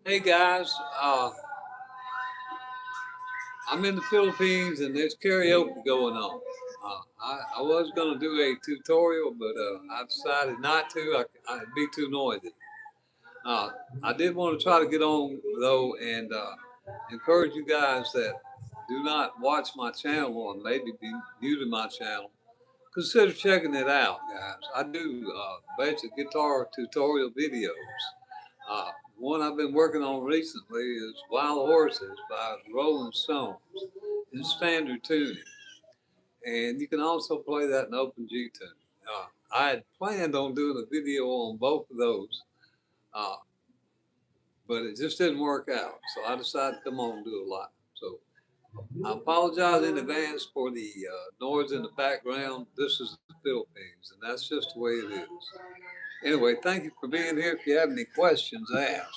Hey guys, I'm in the Philippines and there's karaoke going on. I was going to do a tutorial, but I decided not to. I'd be too noisy. Uh, I did want to try to get on though and encourage you guys that do not watch my channel or maybe be new to my channel. Consider checking it out, guys. I do basic guitar tutorial videos. One I've been working on recently is Wild Horses by Rolling Stones in standard tuning. And you can also play that in open G tune. I had planned on doing a video on both of those, uh, but it just didn't work out. So I decided to come on and do it live. So I apologize in advance for the noise in the background. This is the Philippines, and that's just the way it is. Anyway, thank you for being here. If you have any questions, ask.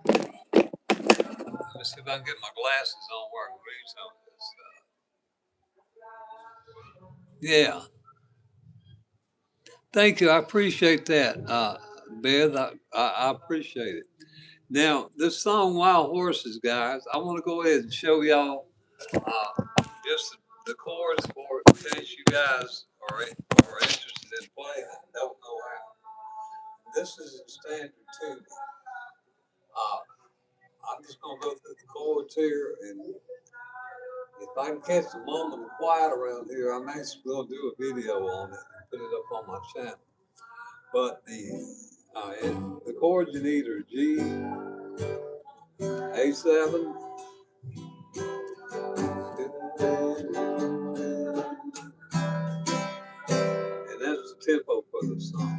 Let me see if I can get my glasses on where I can read some of this stuff. Yeah, thank you. I appreciate that, Beth. I appreciate it. Now, this song, Wild Horses, guys, I want to go ahead and show y'all just the chords for it in case you guys are interested in playing it and don't know how. This is in standard tuning. Uh, I'm just going to go through the chords here, and if I can catch a moment of quiet around here, I'm actually going to do a video on it and put it up on my channel. But the chords you need are G, A7, and that's the tempo for the song.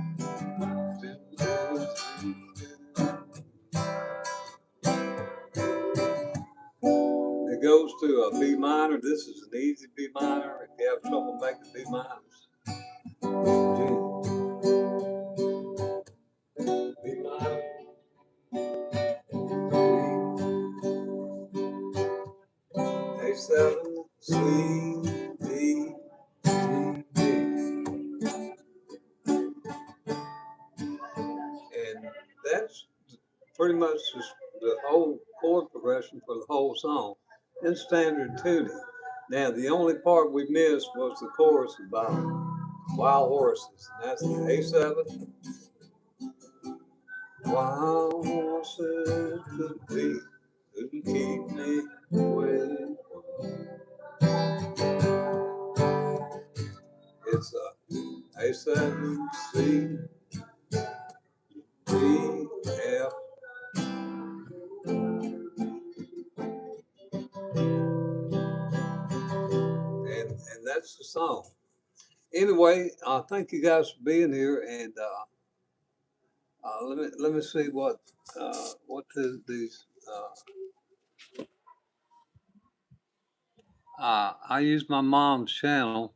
It goes to a B minor. This is an easy B minor. If you have trouble making B minors, G, B minor, G, A7, C, D, G, D. And that's pretty much just the whole chord progression for the whole song in standard tuning. Now, the only part we missed was the chorus about wild horses, and that's the A7. Wild horses couldn't keep me away. It's a A7C D F, and that's the song. Anyway, thank you guys for being here, and let me see these. I use my mom's channel,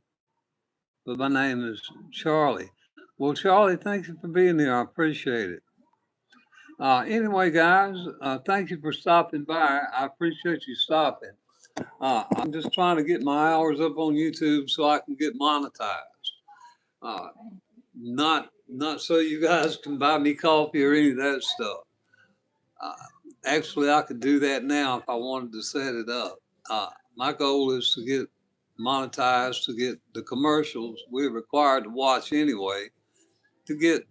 but my name is Charlie. Well, Charlie, thank you for being here. I appreciate it. Anyway, guys, thank you for stopping by. I appreciate you stopping. I'm just trying to get my hours up on YouTube so I can get monetized. Uh, not so you guys can buy me coffee or any of that stuff. Uh, Actually, I could do that now if I wanted to set it up. My goal is to get monetized, to get the commercials we're required to watch anyway, to get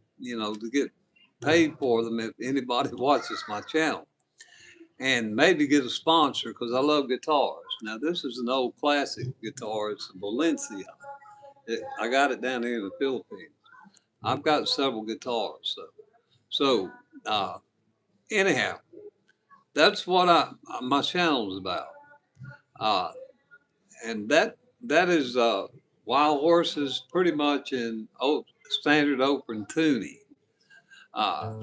paid for them if anybody watches my channel, and maybe get a sponsor because I love guitars. Now, this is an old classic guitar. It's a Valencia. I got it down here in the Philippines. I've got several guitars. So uh, anyhow, that's what my channel is about. Uh, and that is Wild Horses pretty much in standard open tuning. Uh,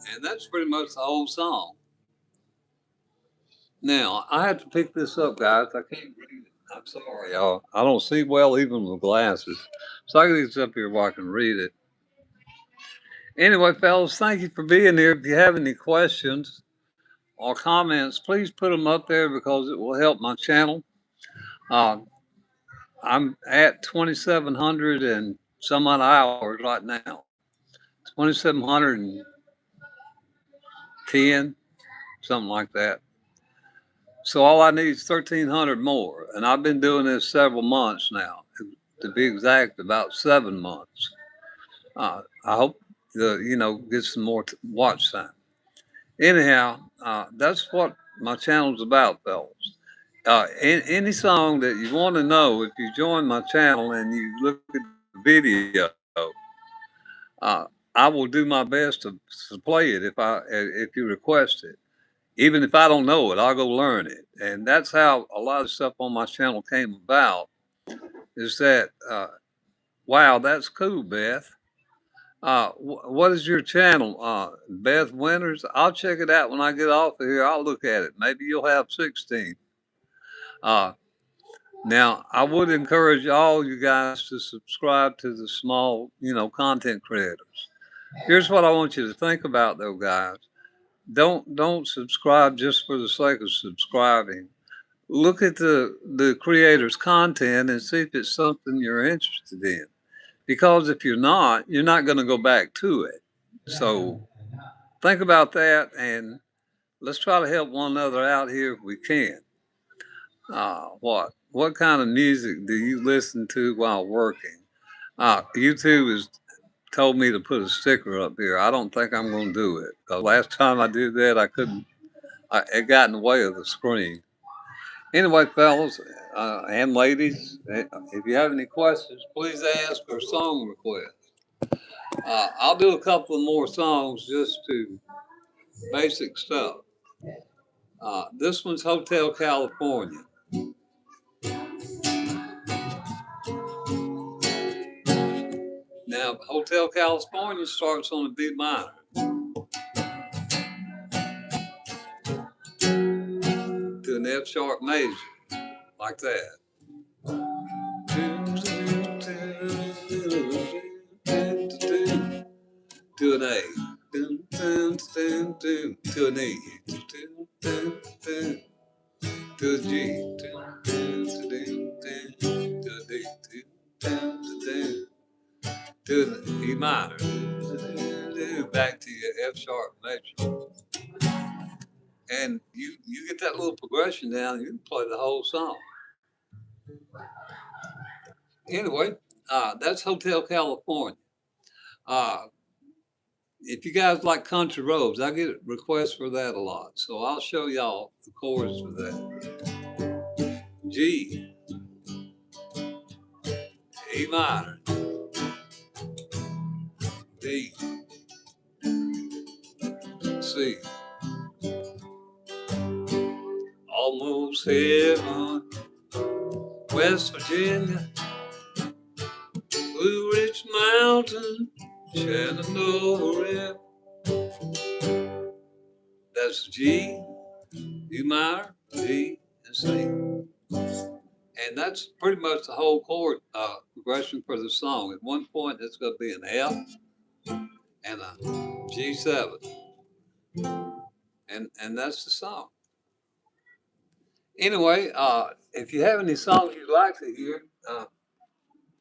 and that's pretty much the whole song. Now, I have to pick this up, guys. I can't read it. I'm sorry, y'all. I don't see well even with glasses. So I can get this up here where I can read it. Anyway, fellas, thank you for being here. If you have any questions or comments, please put them up there because it will help my channel. Uh, I'm at 2,700 and some odd hours right now. 2,710, something like that. So all I need is 1,300 more. And I've been doing this several months now, to be exact, about 7 months. I hope get some more watch time. Anyhow, that's what my channel's about, fellas. Any song that you want to know, if you join my channel and you look at the video, uh, I will do my best to play it if you request it. Even if I don't know it, I'll go learn it. And that's how a lot of stuff on my channel came about. Is that wow? That's cool, Beth. What is your channel, Beth Winters? I'll check it out when I get off of here. I'll look at it. Maybe you'll have 16. Uh, Now, I would encourage all you guys to subscribe to the small, content creators. Here's what I want you to think about, though, guys. Don't subscribe just for the sake of subscribing. Look at the creator's content and see if it's something you're interested in. Because if you're not going to go back to it. So think about that, and let's try to help one another out here if we can. What kind of music do you listen to while working? YouTube has told me to put a sticker up here. I don't think I'm going to do it. The last time I did that, I couldn't. It got in the way of the screen. Anyway, fellas and ladies, if you have any questions, please ask or song request. I'll do a couple of more songs just to basic stuff. This one's Hotel California. Now, Hotel California starts on a B minor to an F sharp major, like that. To an A, to an E, to a G, to a D, to an E minor, back to your F sharp major. And you get that little progression down, you can play the whole song. Anyway, that's Hotel California. Uh, if you guys like country roads, I get requests for that a lot. So I'll show y'all the chords for that. G, E minor, D, C. Almost heaven, West Virginia, Blue Ridge Mountain, Shenandoah River. That's G, E minor, D, and C. And that's pretty much the whole chord progression for the song. At one point, it's going to be an F and a G7, and that's the song. Anyway, if you have any songs you'd like to hear,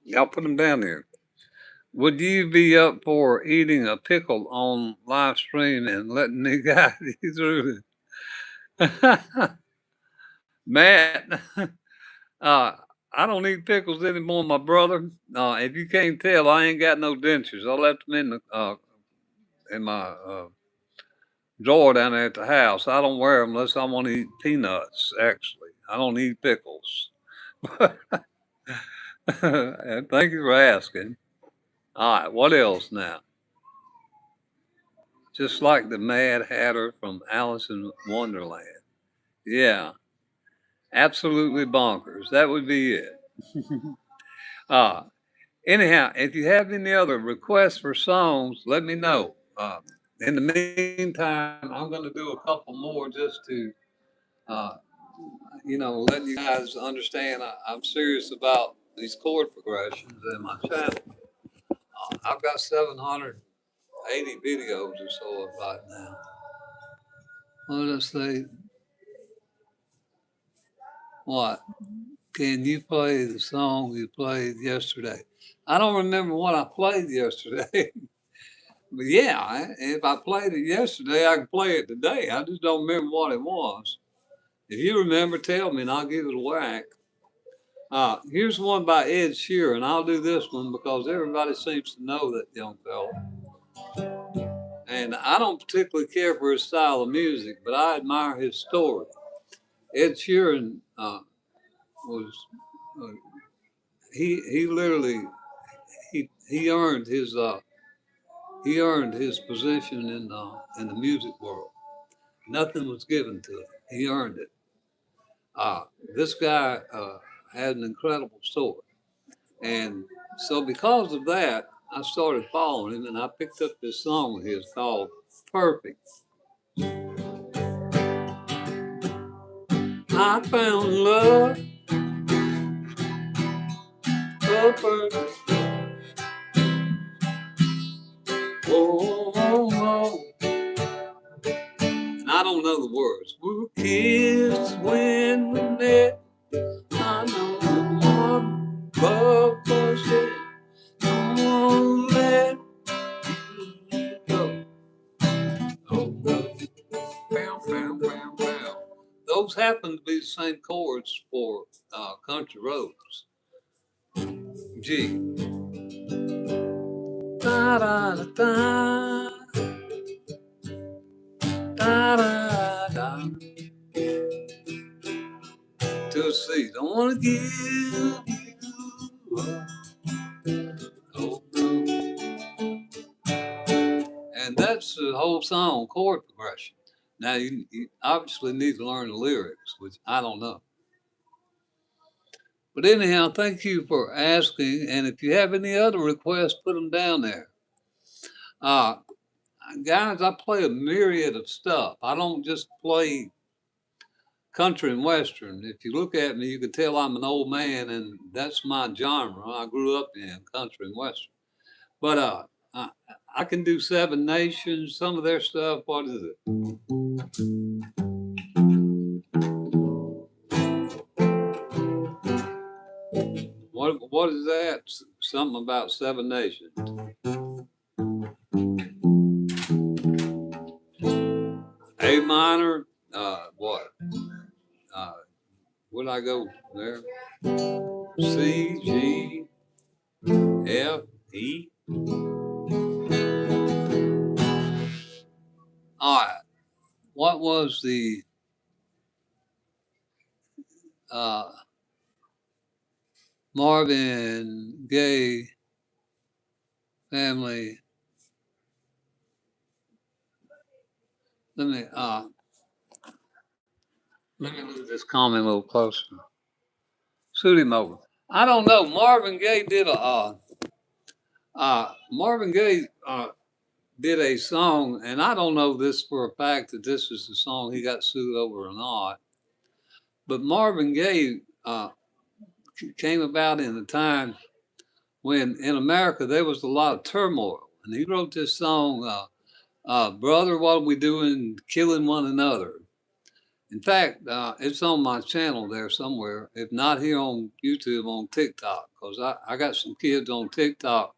y'all put them down there. Would you be up for eating a pickle on live stream and letting me guide you through it? Matt, I don't eat pickles anymore, my brother. If you can't tell, I ain't got no dentures. I left them in the in my drawer down there at the house. I don't wear them unless I want to eat peanuts. Actually, I don't eat pickles. And thank you for asking. All right, what else now? Just like the Mad Hatter from Alice in Wonderland. Yeah, absolutely bonkers. That would be it. uh, Anyhow, if you have any other requests for songs, let me know. In the meantime, I'm going to do a couple more just to, uh, let you guys understand I'm serious about these chord progressions in my channel. I've got 780 videos or so right now. What did I say? What? Can you play the song you played yesterday? I don't remember what I played yesterday. But yeah, if I played it yesterday, I can play it today. I just don't remember what it was. If you remember, tell me and I'll give it a whack. Here's one by Ed Sheeran. I'll do this one because everybody seems to know that young fella. And I don't particularly care for his style of music, but I admire his story. Ed Sheeran was, uh, he literally, he earned his position in the music world. Nothing was given to him. He earned it. Uh, this guy had an incredible story. And so because of that, I started following him and I picked up this song of his called Perfect. I found love, so perfect. Oh, oh, oh. And I don't know the words. We were kissed when we met. I know the one love was it. Don't let you go. Oh, no. Bam, bam, bam, bam. Those happen to be the same chords for country roads. G. Da da da da. Da da da. To a C. Don't want to give you up. Oh, no. And that's the whole song chord progression. Now, you obviously need to learn the lyrics, which I don't know. But anyhow, thank you for asking. And if you have any other requests, put them down there. Uh, Guys, I play a myriad of stuff. I don't just play country and western. If you look at me, you can tell I'm an old man, and that's my genre. I grew up in country and western. But I, I can do Seven Nations, some of their stuff. What is it? What is that? Something about Seven Nations. A minor. What? Where'd I go there? C, G, F, E. All right. What was the uh, Marvin Gaye family? Let me look at this comment a little closer. Shoot him over. I don't know. Marvin Gaye did Marvin Gaye did a song, and I don't know this for a fact that this is the song he got sued over or not. But Marvin Gaye came about in a time when in America there was a lot of turmoil, and he wrote this song, "Brother, what are we doing, killing one another?" In fact, it's on my channel there somewhere. If not here on YouTube, on TikTok, because I got some kids on TikTok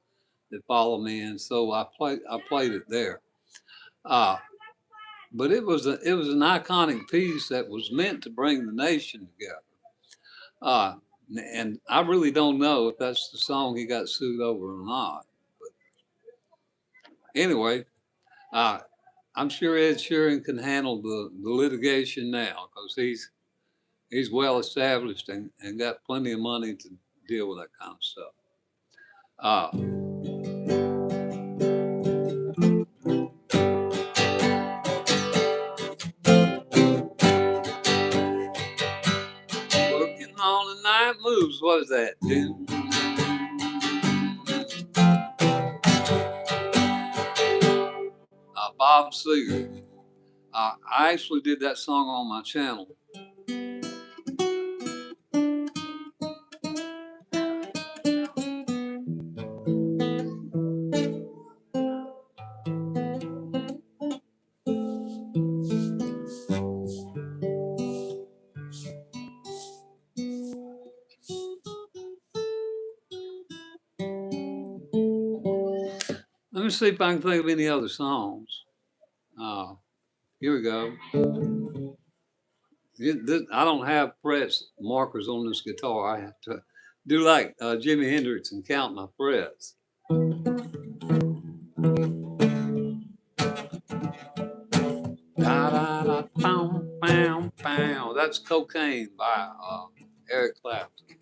that follow me, and so I played it there. But it was an iconic piece that was meant to bring the nation together. And I really don't know if that's the song he got sued over or not. But anyway, I'm sure Ed Sheeran can handle the litigation now because he's well established and got plenty of money to deal with that kind of stuff. Working on the night moves. What is that? Bob Seger. I actually did that song on my channel. Let me see if I can think of any other songs. Here we go. I don't have frets markers on this guitar. I have to do like Jimi Hendrix and count my frets. That's Cocaine by Eric Clapton.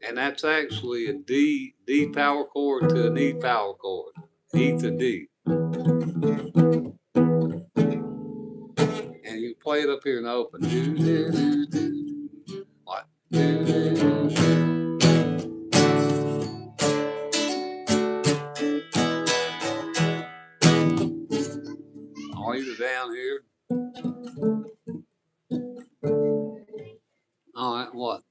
And that's actually a D power chord to an E power chord. E to D. And you play it up here and open. What? Or either down here. All right, what?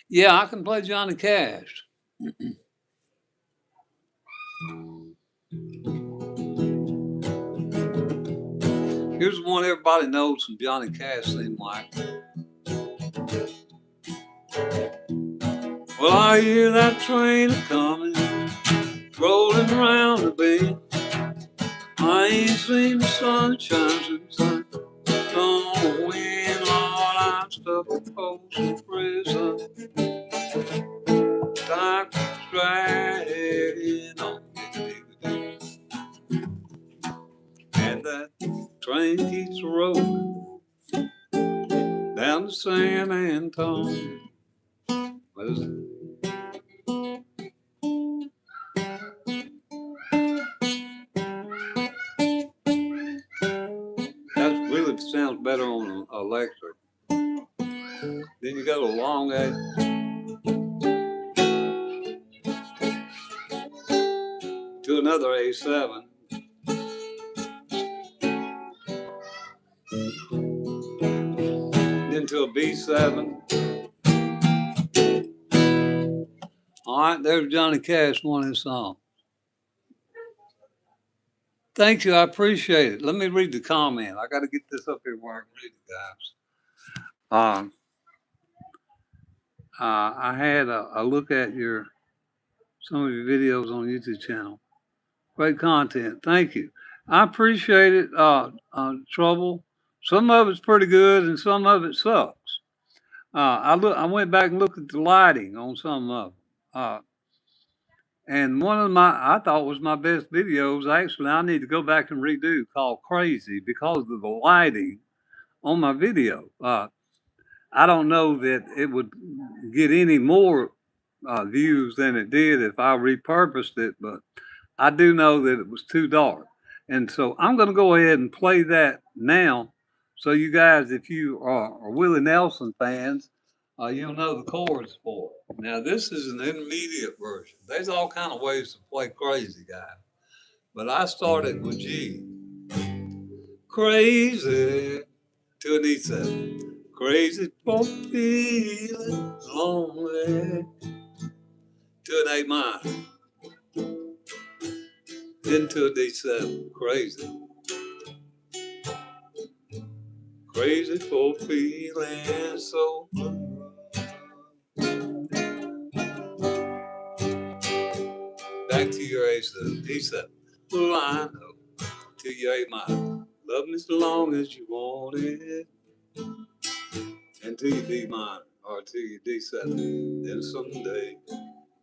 Yeah, I can play Johnny Cash. Here's one everybody knows from Johnny Cash, seems like. Well, I hear that train a-coming, rolling around the bend. I ain't seen the sunshine since I don't know when, Lord, I'm stuck in Folsom Prison. Time keeps dragging on, and that train keeps rolling down to San Antonio. What is it? That really sounds better on electric. Then you got a long A to another A7. then to a B7. All right, there's Johnny Cash, one of his songs. Thank you, I appreciate it. Let me read the comment. I got to get this up here where I can read it, guys. I had a look at some of your videos on YouTube channel. Great content. Thank you. I appreciate it. Trouble. Some of it's pretty good, and some of it sucks. I went back and looked at the lighting on some of them. And one of I thought was my best videos. Actually, I need to go back and redo, called Crazy, because of the lighting on my video. I don't know that it would get any more views than it did if I repurposed it, but I do know that it was too dark. And so I'm going to go ahead and play that now. So you guys, if you are Willie Nelson fans, you'll know the chords for it. Now, this is an intermediate version. There's all kind of ways to play Crazy, guys. But I started with G. Crazy to an E7. Crazy for feeling lonely to an A minor. Then to a D7. Crazy. Crazy for feeling so blue. Back to your A7. D7. Well, I know. To your A minor. Love me so long as you want it. And to your D minor. Or to your D7. Then someday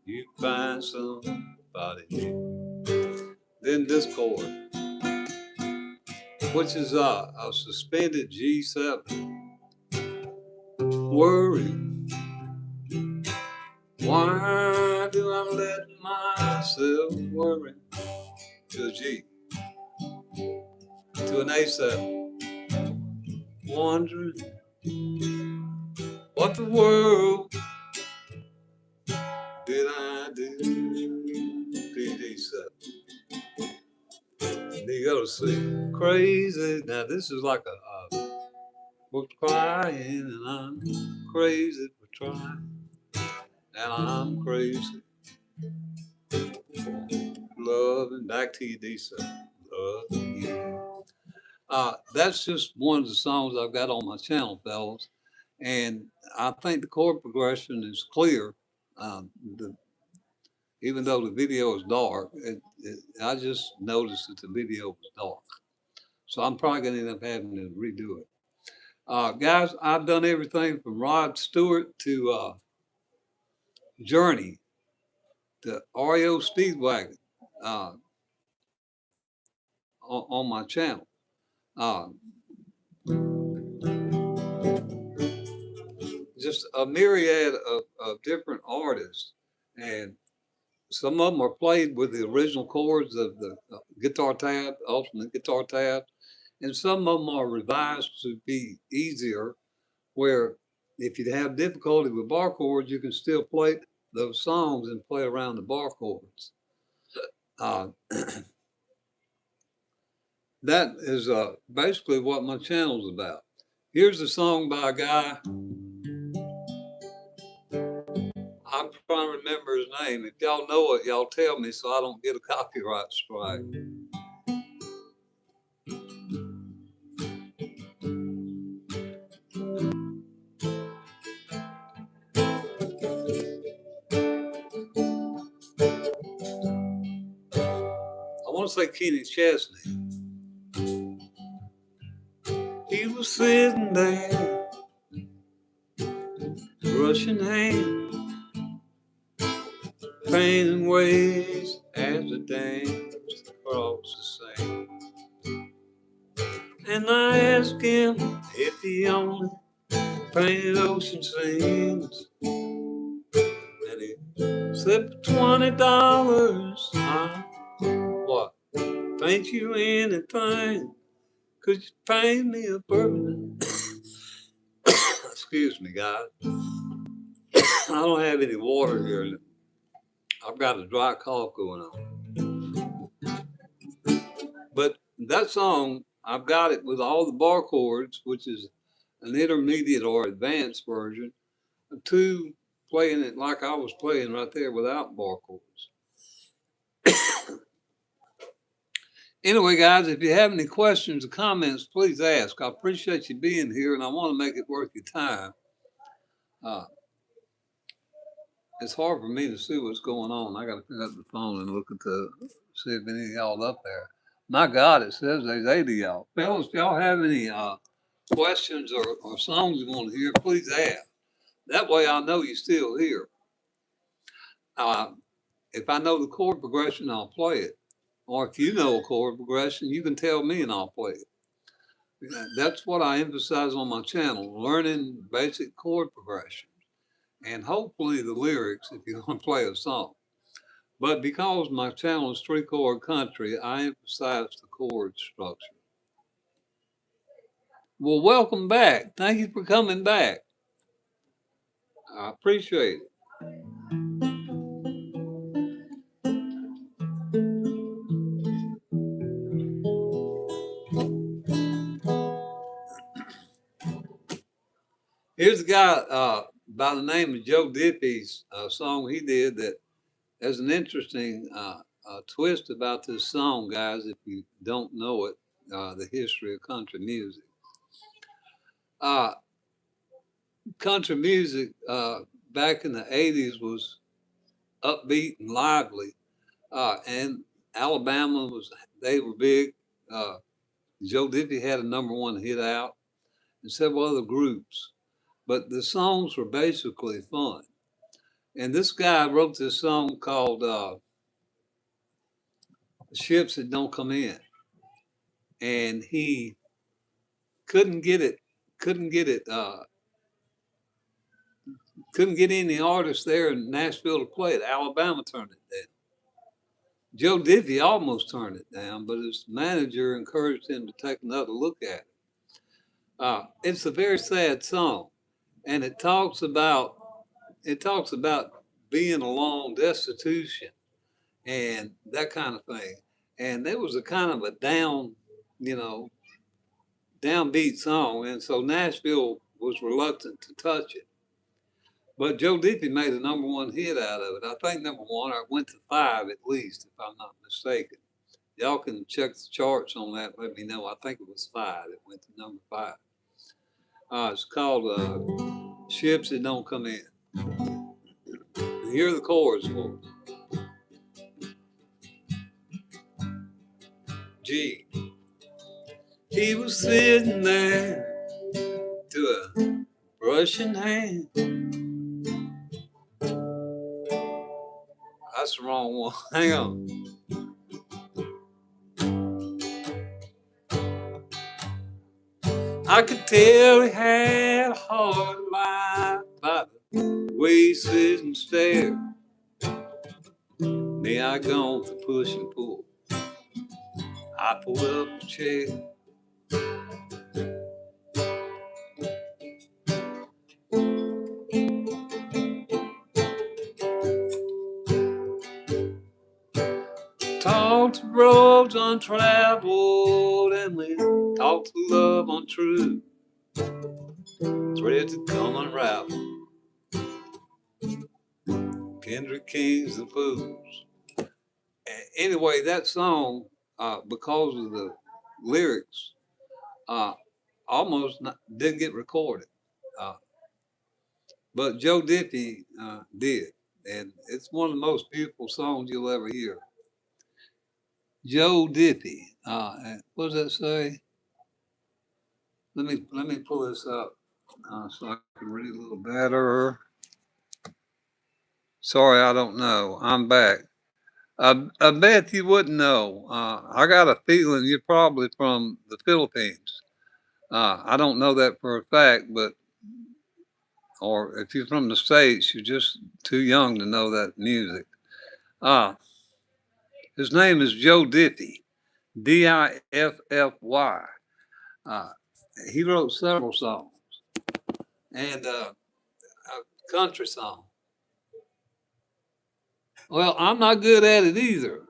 you find somebody new. Then this chord, which is a suspended G7. Worry. Why do I let myself worry? To a G. To an A7. Wondering what the world did I do? To D7. Then you go to C. Crazy. Now this is like we're crying and I'm crazy for trying. And I'm crazy for loving. Back to you, D7. Loving you. That's just one of the songs I've got on my channel, fellas. And I think the chord progression is clear. The, even though the video is dark, I just noticed that the video was dark. So I'm probably going to end up having to redo it. Guys, I've done everything from Rod Stewart to Journey to REO Speedwagon on my channel. Just a myriad of different artists, and some of them are played with the original chords of the guitar tab, alternate guitar tab, and some of them are revised to be easier, where if you have difficulty with bar chords, you can still play those songs and play around the bar chords. That is basically what my channel is about. Here's a song by a guy. I'm trying to remember his name. If y'all know it, y'all tell me so I don't get a copyright strike. I want to say Kenny Chesney. He was sitting there, brushing hands, painting waves as the dance across the sand. And I asked him if he only painted ocean scenes. And he said, for $20, what? Paint you anything? Could you paint me a bourbon? Excuse me, guys. I don't have any water here. I've got a dry cough going on. But that song I've got it with all the bar chords, which is an intermediate or advanced version, to playing it like I was playing right there without bar chords. Anyway, guys, if you have any questions or comments, please ask. I appreciate you being here, and I want to make it worth your time. Uh, it's hard for me to see what's going on. I got to pick up the phone and look at see if any of y'all up there. My God, it says there's 80 of y'all. Fellas, if y'all have any questions or songs you want to hear, please ask. That way I know you're still here. If I know the chord progression, I'll play it. Or if you know a chord progression, you can tell me and I'll play it. That's what I emphasize on my channel, learning basic chord progression and hopefully the lyrics if you're going to play a song. But because my channel is 3-chord country, I emphasize the chord structure. Well, welcome back. Thank you for coming back. I appreciate it. Here's a guy by the name of Joe Diffie's song he did that there's an interesting twist about this song, guys, if you don't know it, the history of country music. Country music back in the 80s was upbeat and lively, and Alabama they were big. Joe Diffie had a #1 hit out, and several other groups, but the songs were basically fun. And this guy wrote this song called "Ships That Don't Come In," and he couldn't get it, couldn't get it, couldn't get any artists there in Nashville to play it. Alabama turned it down. Joe Diffie almost turned it down, but his manager encouraged him to take another look at it. It's a very sad song, and it talks about being alone, destitution, and that kind of thing. And there was a kind of a you know, downbeat song, and so Nashville was reluctant to touch it. But Joe Diffie made a #1 hit out of it. I think #1, or it went to 5 at least, if I'm not mistaken. Y'all can check the charts on that. Let me know. I think it was 5. It went to #5. It's called "Ships That Don't Come In." And here are the chords for it. G. He was sitting there to a brush in hand. That's the wrong one. Hang on. I could tell he had a hard life by the way he sits and stares. Me, I gone for push and pull. I pulled up a chair. Talked to roads untraveled, and we talked to love untrue. Threads that come unraveled. Kendrick Kings and Fools. Anyway, that song, because of the lyrics, almost didn't get recorded. Uh, but Joe Diffie did. And it's one of the most beautiful songs you'll ever hear. Joe Diffie. What does that say? Let me pull this up so I can read a little better. Sorry, I don't know. I'm back. I bet you wouldn't know. I got a feeling you're probably from the Philippines. I don't know that for a fact, or if you're from the States, you're just too young to know that music. His name is Joe Diffie, Difffy. Uh, he wrote several songs and a country song. Well, I'm not good at it either.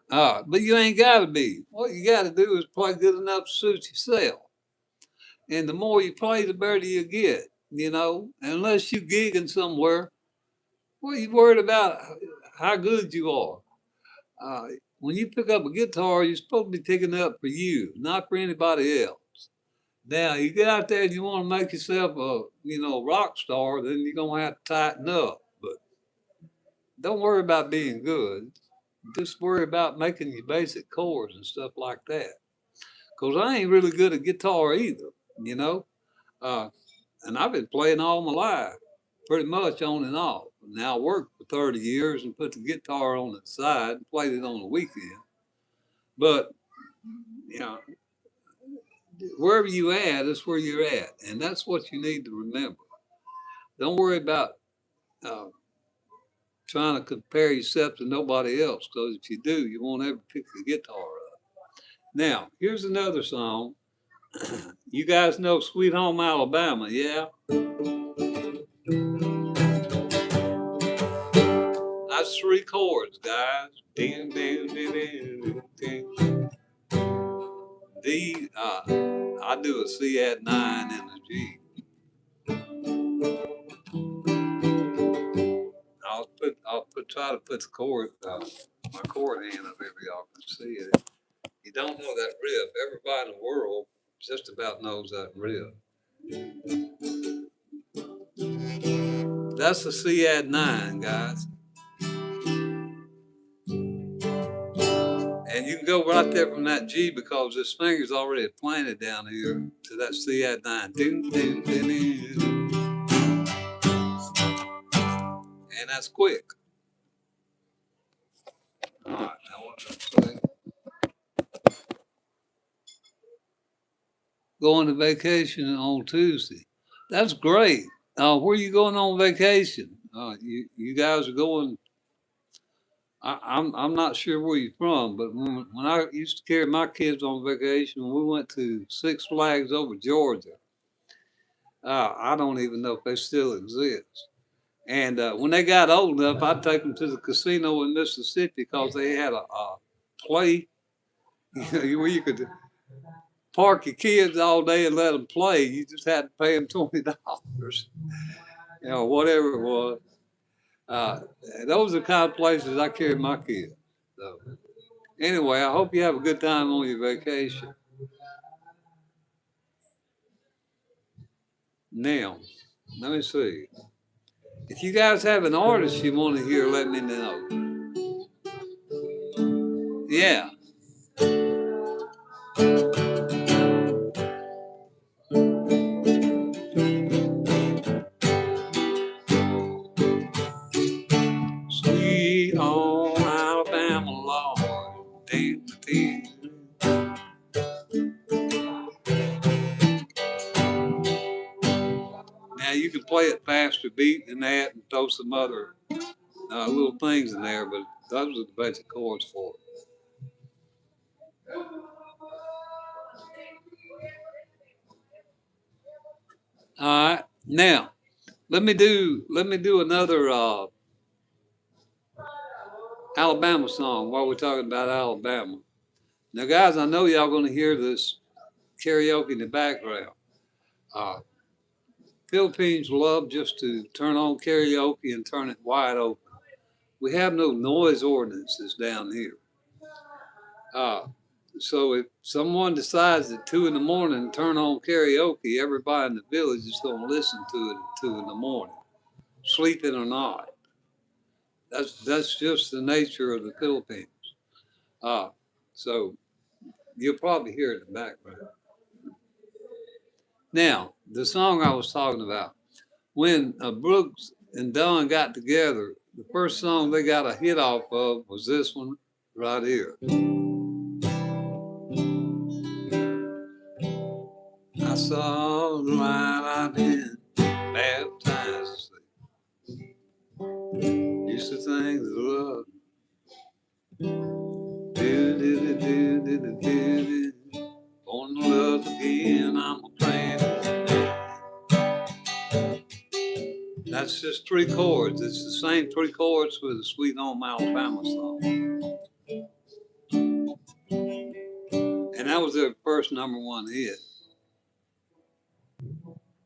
But you ain't got to be. What you got to do is play good enough to suit yourself. And the more you play, the better you get. You know, unless you gigging somewhere, what are you worried about how good you are? Uh, when you pick up a guitar, you're supposed to be picking up for you, not for anybody else. Now, you get out there and you want to make yourself a, rock star, then you're gonna have to tighten up. But don't worry about being good. Just worry about making your basic chords and stuff like that. Cause I ain't really good at guitar either, you know. Uh, and I've been playing all my life, pretty much on and off. Now I worked for 30 years and put the guitar on the side and played it on the weekend. But you know, wherever you at, that's where you're at, and that's what you need to remember. Don't worry about uh, trying to compare yourself to nobody else, because if you do, you won't ever pick the guitar up. Now, here's another song. You guys know Sweet Home Alabama, yeah? That's three chords, guys. Ding, ding, ding, ding, ding. D, I do a C at 9 and a G. Try to put the chord, my chord hand up here, y'all can see it. You don't know that riff. Everybody in the world just about knows that riff. That's a C add 9, guys. And you can go right there from that G because this finger's already planted down here to that C add 9. Doo, doo, doo, doo. And that's quick. All right, now what did I say? Going to vacation on Tuesday. That's great. Where are you going on vacation? You guys are going. I'm not sure where you're from, but when I used to carry my kids on vacation, we went to Six Flags over Georgia. I don't even know if they still exist. And when they got old enough, I'd take them to the casino in Mississippi because they had a play where you could park your kids all day and let them play. You just had to pay them $20, whatever it was. Uh, those are the kind of places I carry my kids. So anyway, I hope you have a good time on your vacation. Now, let me see. If you guys have an artist you want to hear, let me know. Yeah. Sweet home Alabama, Lord. Ding, ding. Now you can play it faster beat than that and throw some other little things in there, but those are the basic chords for it. All right. Now let me do another Alabama song while we're talking about Alabama. Now, guys, I know y'all going to hear this karaoke in the background. Uh, Philippines love just to turn on karaoke and turn it wide open. We have no noise ordinances down here. Uh, so if someone decides at 2 in the morning to turn on karaoke, everybody in the village is going to listen to it at 2 in the morning, sleeping or not. That's just the nature of the Philippines. Uh, so you'll probably hear it in the background. Now, the song I was talking about, when Brooks and Dunn got together, the first song they got a hit off of was this one right here. I saw the light, I've been baptized. Used to think that love. Born to love again, I'm a plan. That's just 3 chords. It's the same 3 chords with the Sweet Home Alabama song. And that was their first #1 hit.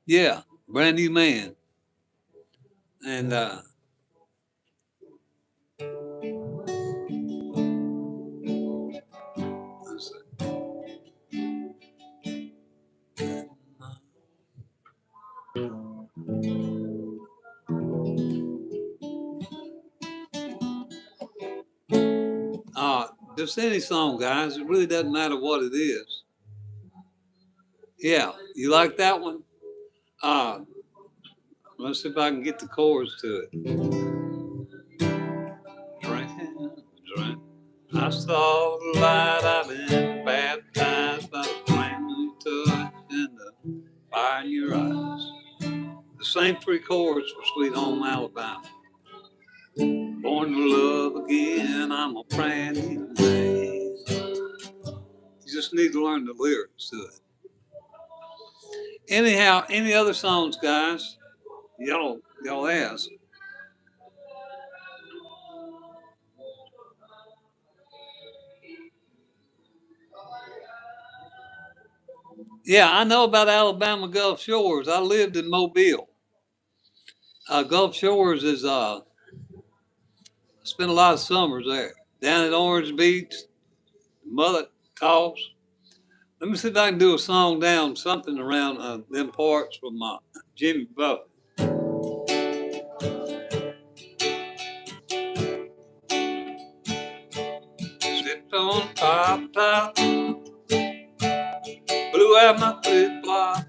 Yeah, Brand New Man. And let's see. Just any song, guys. It really doesn't matter what it is. Yeah, you like that one? Uh, let's see if I can get the chords to it. Drink, drink. I saw the light. I've been baptized by the flame you touch and the fire in your eyes. The same 3 chords for Sweet Home Alabama. Born to love again. I'm a brand new man. You just need to learn the lyrics to it. Anyhow, any other songs, guys? Y'all ask. Yeah, I know about Alabama Gulf Shores. I lived in Mobile. Gulf Shores is spent a lot of summers there. Down at Orange Beach, mullet toss. Let me see if I can do a song down something around them parts from Jimmy Buffett. Sipped on top, blew out my flip flop,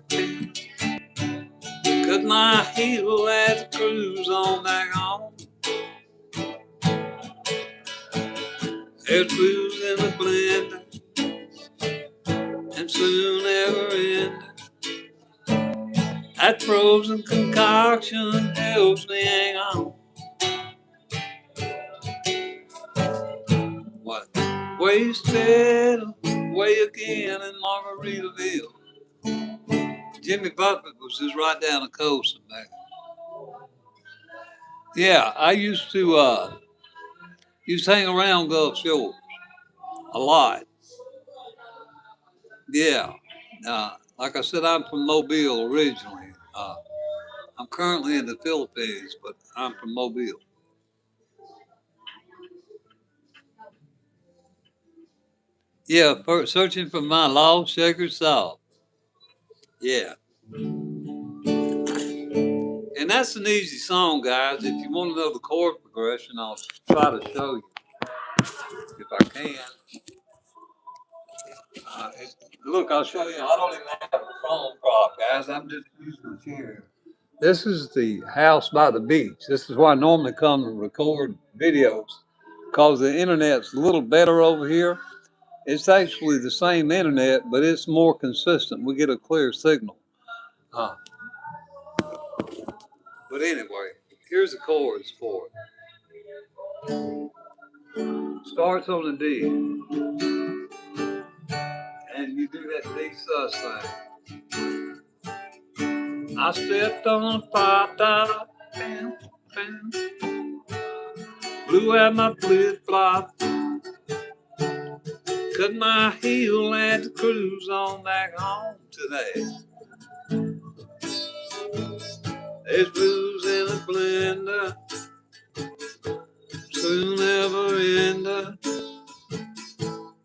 cut my heel at the cruise on back home. There's booze in the blender, and soon never end. That frozen concoction helps me hang on. What? Wasted away again in Margaritaville. Jimmy Buffett was just right down the coast back. Yeah, I used to hang around Gulf Shores a lot. Yeah. Like I said, I'm from Mobile originally. I'm currently in the Philippines, but I'm from Mobile. Yeah, searching for my lost shaker salt. Yeah. And that's an easy song, guys. If you want to know the chord progression, I'll try to show you if I can. Uh, Look, I'll show you. I don't even have a phone prop, guys. I'm just using a chair. This is the house by the beach. This is where I normally come to record videos because the internet's a little better over here. It's actually the same internet, but it's more consistent. We get a clear signal. Uh, but anyway, here's the chords for it. Starts on the D, and you do that D sus thing. I stepped on a $5 pen, blew out my flip flop, cut my heel at the cruise on back home today. There's booze in the blender, soon never end.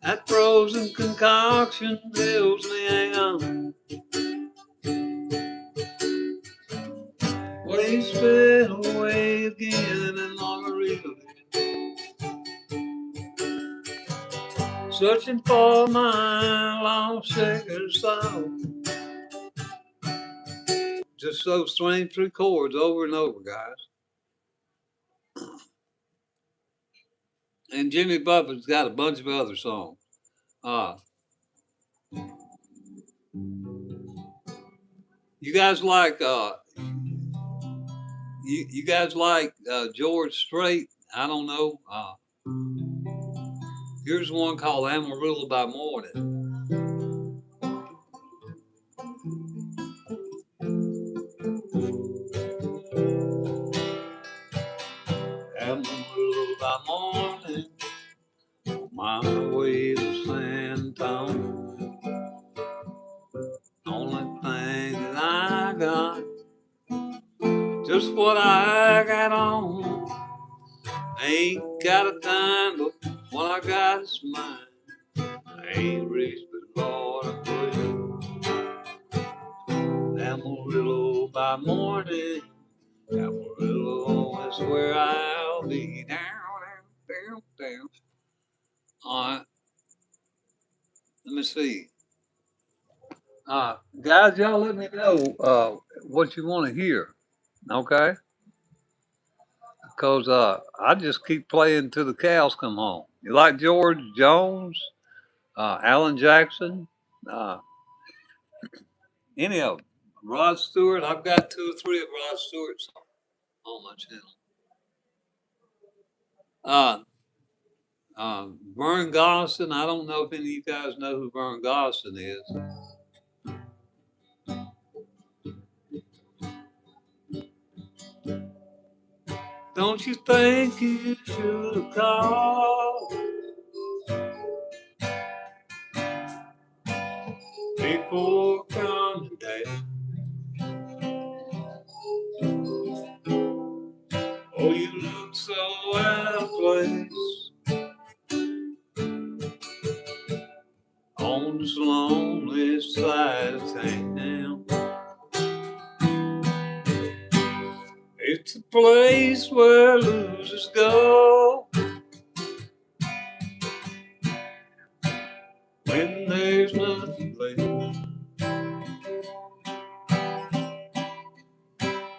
That frozen concoction helps me hang on. Wasted away again in Margaritaville, searching for my lost shaker soul. Just those same 3 chords over and over, guys. And Jimmy Buffett's got a bunch of other songs. Uh, you guys like you guys like George Strait? I don't know. Here's one called Amarillo by Morning. got, just what I got on. Ain't got a dime, but what I got is mine. I ain't rich, but Lord, I'm blessed. Amarillo by morning, Amarillo is where I'll be. Down, down, down, down. All right, let me see. Guys, y'all let me know what you want to hear, okay? Because I just keep playing till the cows come home. You like George Jones, Alan Jackson, uh, any of them? Rod Stewart, I've got 2 or 3 of Rod Stewart's on my channel. Vern Gosson, I don't know if any of you guys know who Vern Gosson is. Don't you think you should have called before coming down? Oh, you look so out of place on this lonely side of town. It's a place where losers go when there's nothing left.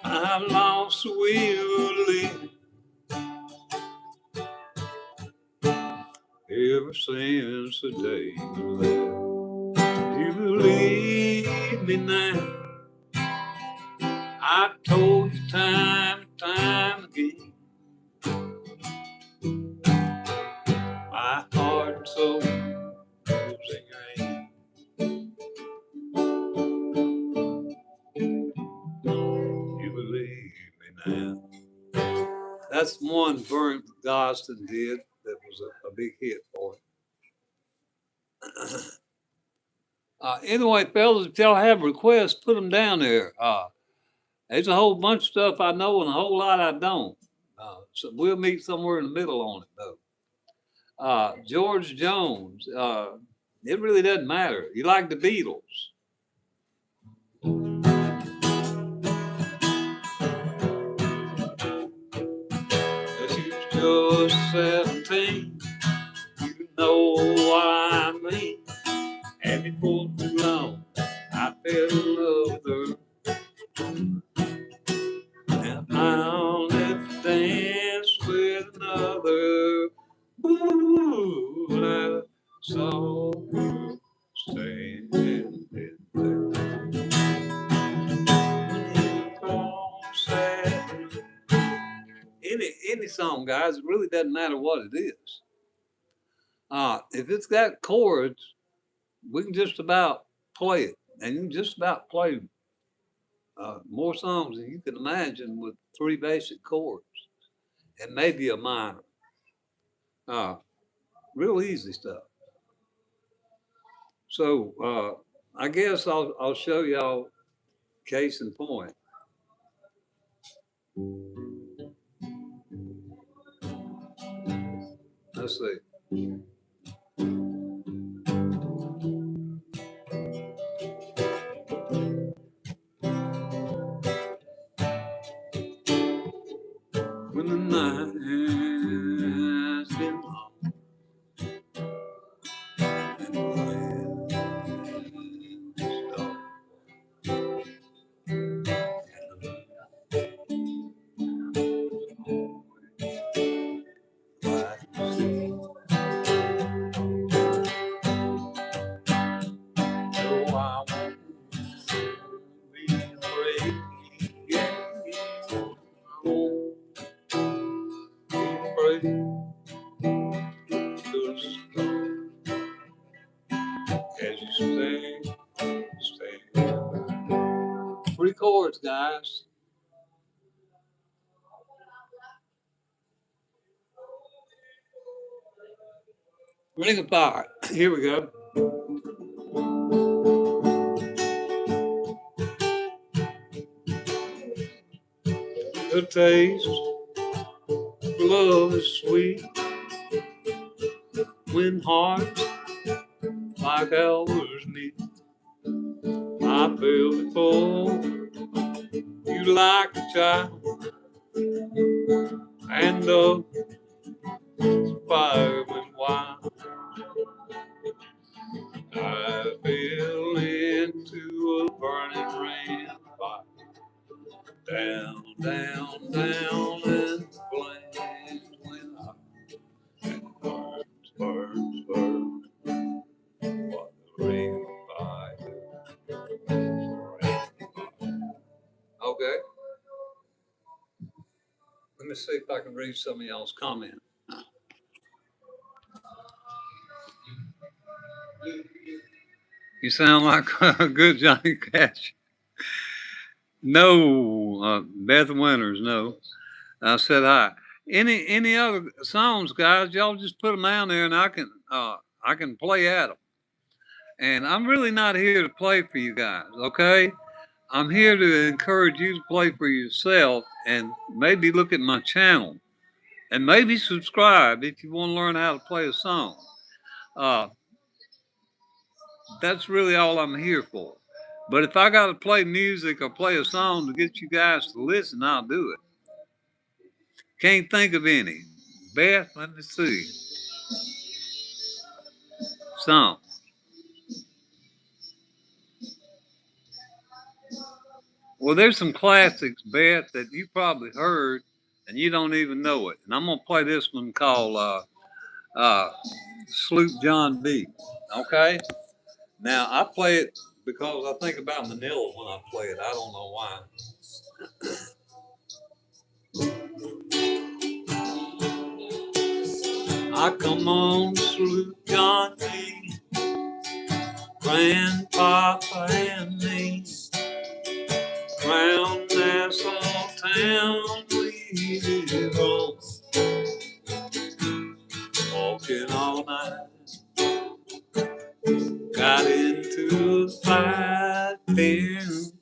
I've lost the will to live ever since the day you left. You believe me now? I told you time and time again, my heart and soul is in your hand. You believe me now? That's one Vern Gosson did that was a big hit for it. Anyway, fellas, if y'all have requests, put them down there. There's a whole bunch of stuff I know and a whole lot I don't. So we'll meet somewhere in the middle on it, though. George Jones, it really doesn't matter. You like the Beatles? If you're just 17, you know what I mean. And before too long, I fell in love with her. And I'll never dance with another. Ooh, I saw you standing there. Any song, guys, it really doesn't matter what it is. If it's got chords, we can just about play it, and you can just about play more songs than you can imagine with 3 basic chords and maybe a minor. Real easy stuff. So I guess I'll show y'all case in point. Let's see. When the night's been long and the wind's dark so I won't be afraid. Yeah, yeah. I won't be afraid to as you stay. 3 chords, guys. Ring of Fire. Here we go. The taste of love is sweet when hearts like ours meet. I feel before you like a child, and the fire went wild. I fell into a burning rain of fire. Down, down, down, and the flames went up. Burns, burns, burns. What the ring of fire. Okay. Let me see if I can read some of y'all's comments. You sound like a good Johnny Cash. No, Beth Winters, no. I said hi. Any other songs, guys? Y'all just put them down there, and I can play at them. And I'm really not here to play for you guys, okay? I'm here to encourage you to play for yourself, and maybe look at my channel, and maybe subscribe if you want to learn how to play a song. Uh, that's really all I'm here for. But if I got to play music or play a song to get you guys to listen, I'll do it. Can't think of any. Beth, let me see. Some. Well, there's some classics, Beth, that you probably heard and you don't even know it. And I'm gonna play this one called uh, Sloop John B. Okay. Now I play it because I think about Manila when I play it. I don't know why. I come on Sloop John B. Grandpapa and me. Round Nassau town we roam, walking all night. Got into a fight, been.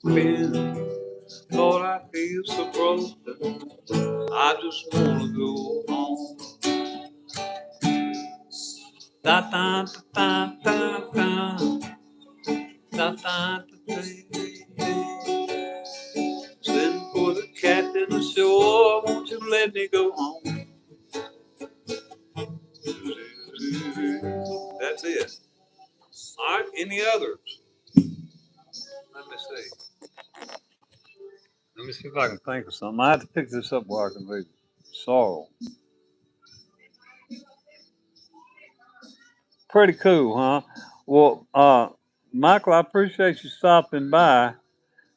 Lord, I feel so broken. I just wanna go home. Da da da da da da da da. Send for the captain ashore. Won't you let me go home? That's it. All right. Any others? Let me see. Let me see if I can think of something. I have to pick this up where I can read it. Sorrow. Pretty cool, huh? Well, Michael, I appreciate you stopping by,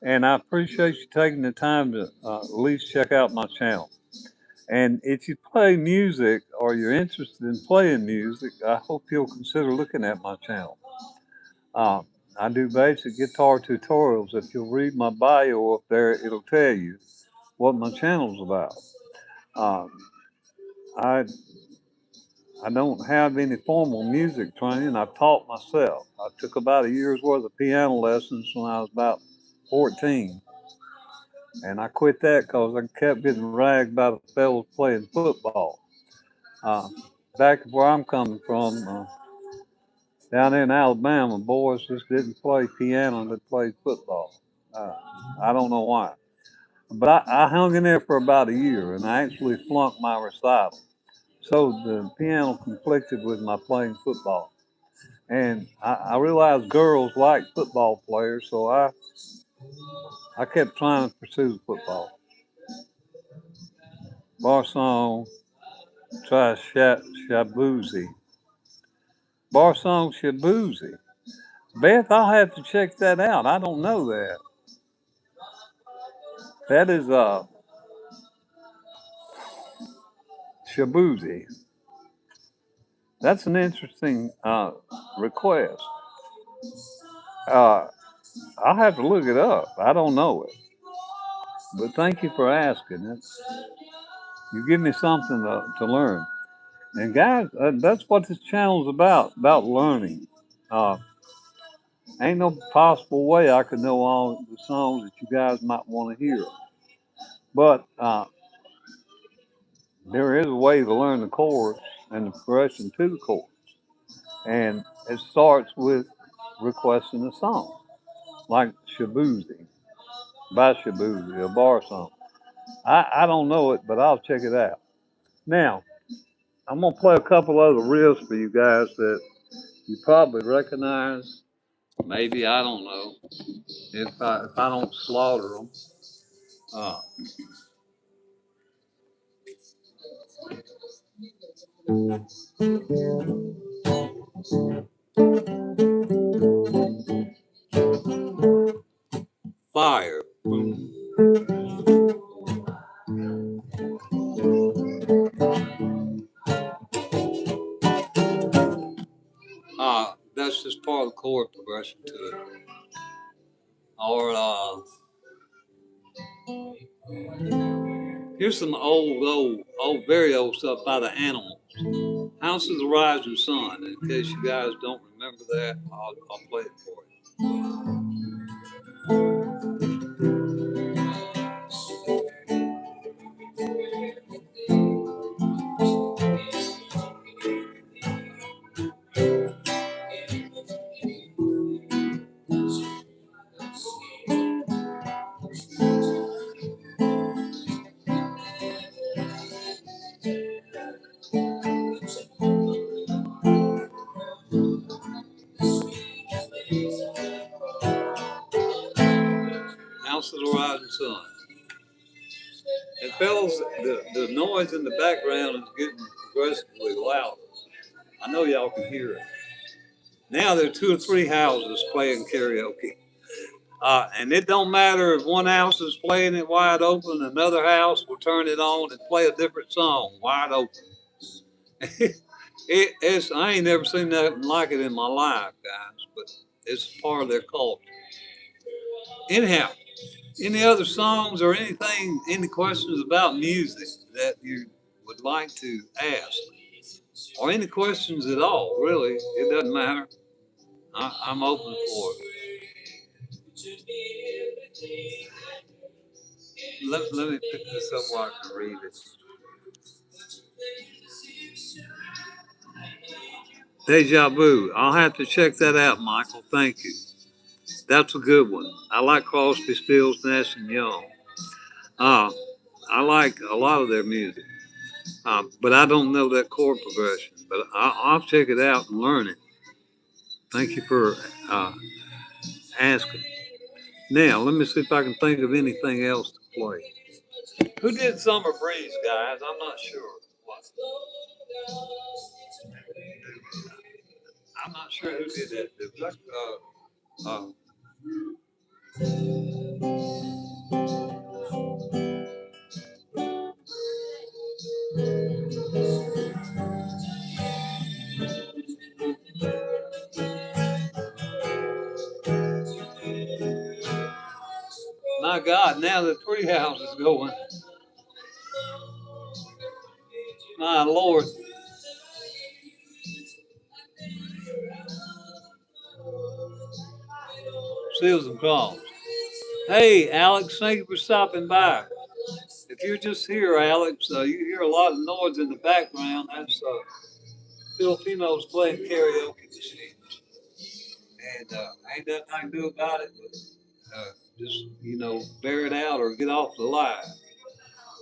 and I appreciate you taking the time to at least check out my channel. And if you play music or you're interested in playing music, I hope you'll consider looking at my channel. Uh, I do basic guitar tutorials. If you'll read my bio up there, it'll tell you what my channel's about. Um, I I don't have any formal music training. I taught myself. I took about a year's worth of piano lessons when I was about 14. And I quit that because I kept getting ragged by the fellows playing football. Uh, Back where I'm coming from, down there in Alabama, boys just didn't play piano, they played football. Uh, I don't know why. But I hung in there for about a year, and I actually flunked my recital. So the piano conflicted with my playing football. And I realized girls like football players, so I kept trying to pursue football. Bar song, try Shabuzi. Bar song Shabuzi. Beth, I'll have to check that out. I don't know that. That is Shabuzi. That's an interesting request. Uh, I'll have to look it up. I don't know it. But thank you for asking. You give me something to learn. And guys, that's what this channel's about learning. Uh, Ain't no possible way I could know all the songs that you guys might want to hear. But there is a way to learn the chords and the progression to the chords. And it starts with requesting a song, like Shabuzi, by Shabuzi, a bar song. I don't know it, but I'll check it out. Now, I'm going to play a couple other riffs for you guys that you probably recognize. Maybe, I don't know, if I don't slaughter them. Uh, Fire. Boom. That's just part of the chord progression to it. Or here's some very old stuff by the Animals. House of the Rising Sun. In case you guys don't remember that, I'll play it for you. House of the Rising Sun. And fellas, the noise in the background is getting progressively louder. I know y'all can hear it. Now there are 2 or 3 houses playing karaoke. And it don't matter if one house is playing it wide open, another house will turn it on and play a different song wide open. I ain't never seen nothing like it in my life, guys, but it's part of their culture. Anyhow, any other songs or anything, any questions about music that you would like to ask? Or any questions at all, really, it doesn't matter. I'm open for it. Let me pick this up while I can read it. Deja Vu. I'll have to check that out, Michael. Thank you. That's a good one. I like Crosby, Stills, Nash and Young. Uh, I like a lot of their music, but I don't know that chord progression. But I'll check it out and learn it. Thank you for asking. Now, let me see if I can think of anything else to play. Who did Summer Breeze, guys? I'm not sure. What? I'm not sure who did that. Uh, my God, now the treehouse is going. My Lord. Seals and calls. Hey, Alex, thank you for stopping by. If you're just here, Alex, you hear a lot of noise in the background. That's Filipinos playing karaoke machines. And ain't nothing I can do about it, but just, bear it out or get off the line.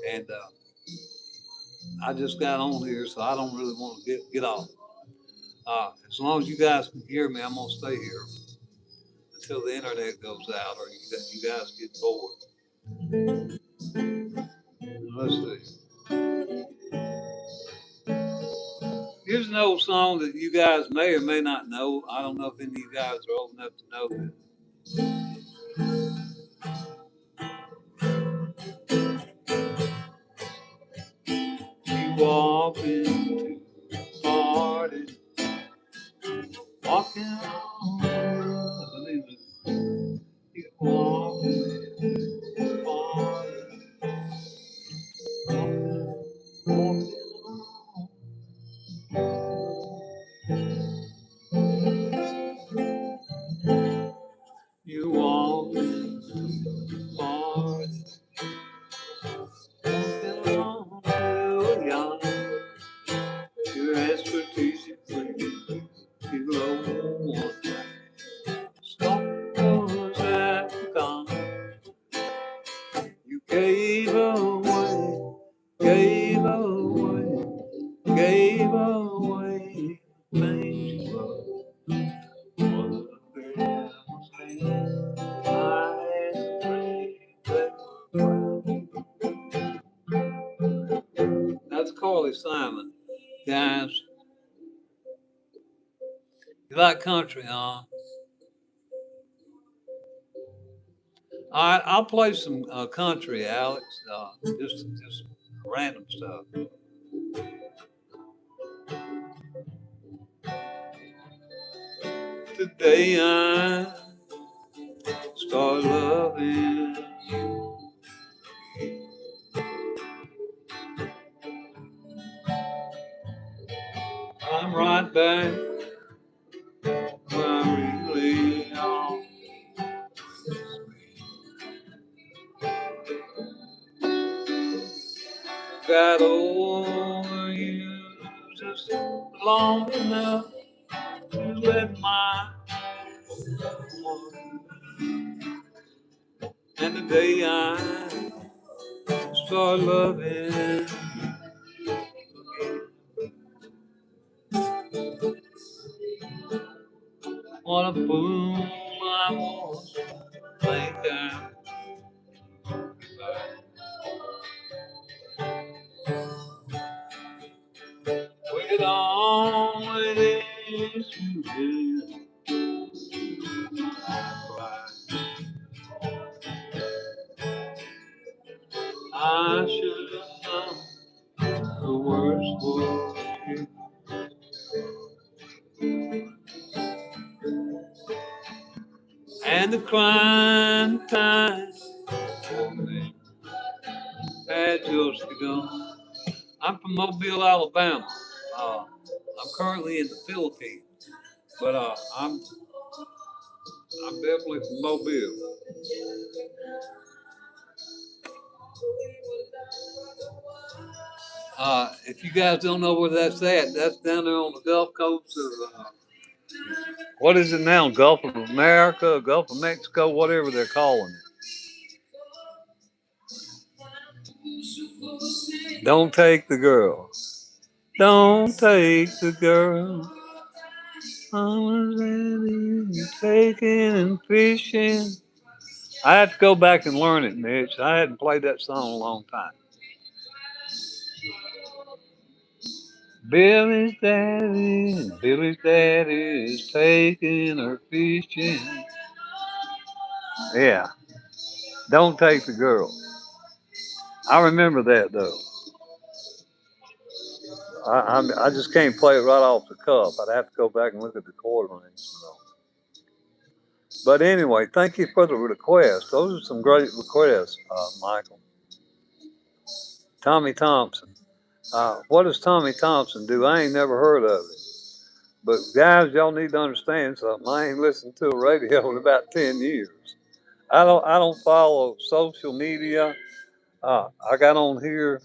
And I just got on here, so I don't really want to get off. As long as you guys can hear me, I'm going to stay here until the internet goes out or you guys get bored. Let's see. Here's an old song that you guys may or may not know. I don't know if any of you guys are old enough to know it. You walk into the party, walking on. I believe it. You walk into the party, walking on. You walk into the party. gave away, gave away, gave away things for the Christmas things I had to pray that were brown. That's Carly Simon. Guys, you like country, huh? All right, I'll play some country, Alex. Just random stuff. Today I start loving you. I'm right back where I really always got over you just long enough to let my heart. And the day I start loving, what a fool I was, think I. With all it is to do, I should have known the worst was you. And the crying time for me had just begun. I'm from Mobile, Alabama. I'm currently in the Philippines, but I'm definitely from Mobile. If you guys don't know where that's at, that's down there on the Gulf Coast of what is it now? Gulf of America, Gulf of Mexico, whatever they're calling it. Don't take the girl. Don't take the girl. I was ready, taking and fishing. I had to go back and learn it, Mitch. I hadn't played that song in a long time. Billy's daddy is taking her fishing. Yeah, don't take the girl. I remember that though. I just can't play it right off the cuff. I'd have to go back and look at the chord range. But anyway, thank you for the request. Those are some great requests, Michael. Tommy Thompson. What does Tommy Thompson do? I ain't never heard of it. But guys, y'all need to understand something. I ain't listened to a radio in about 10 years. I don't follow social media. I got on here.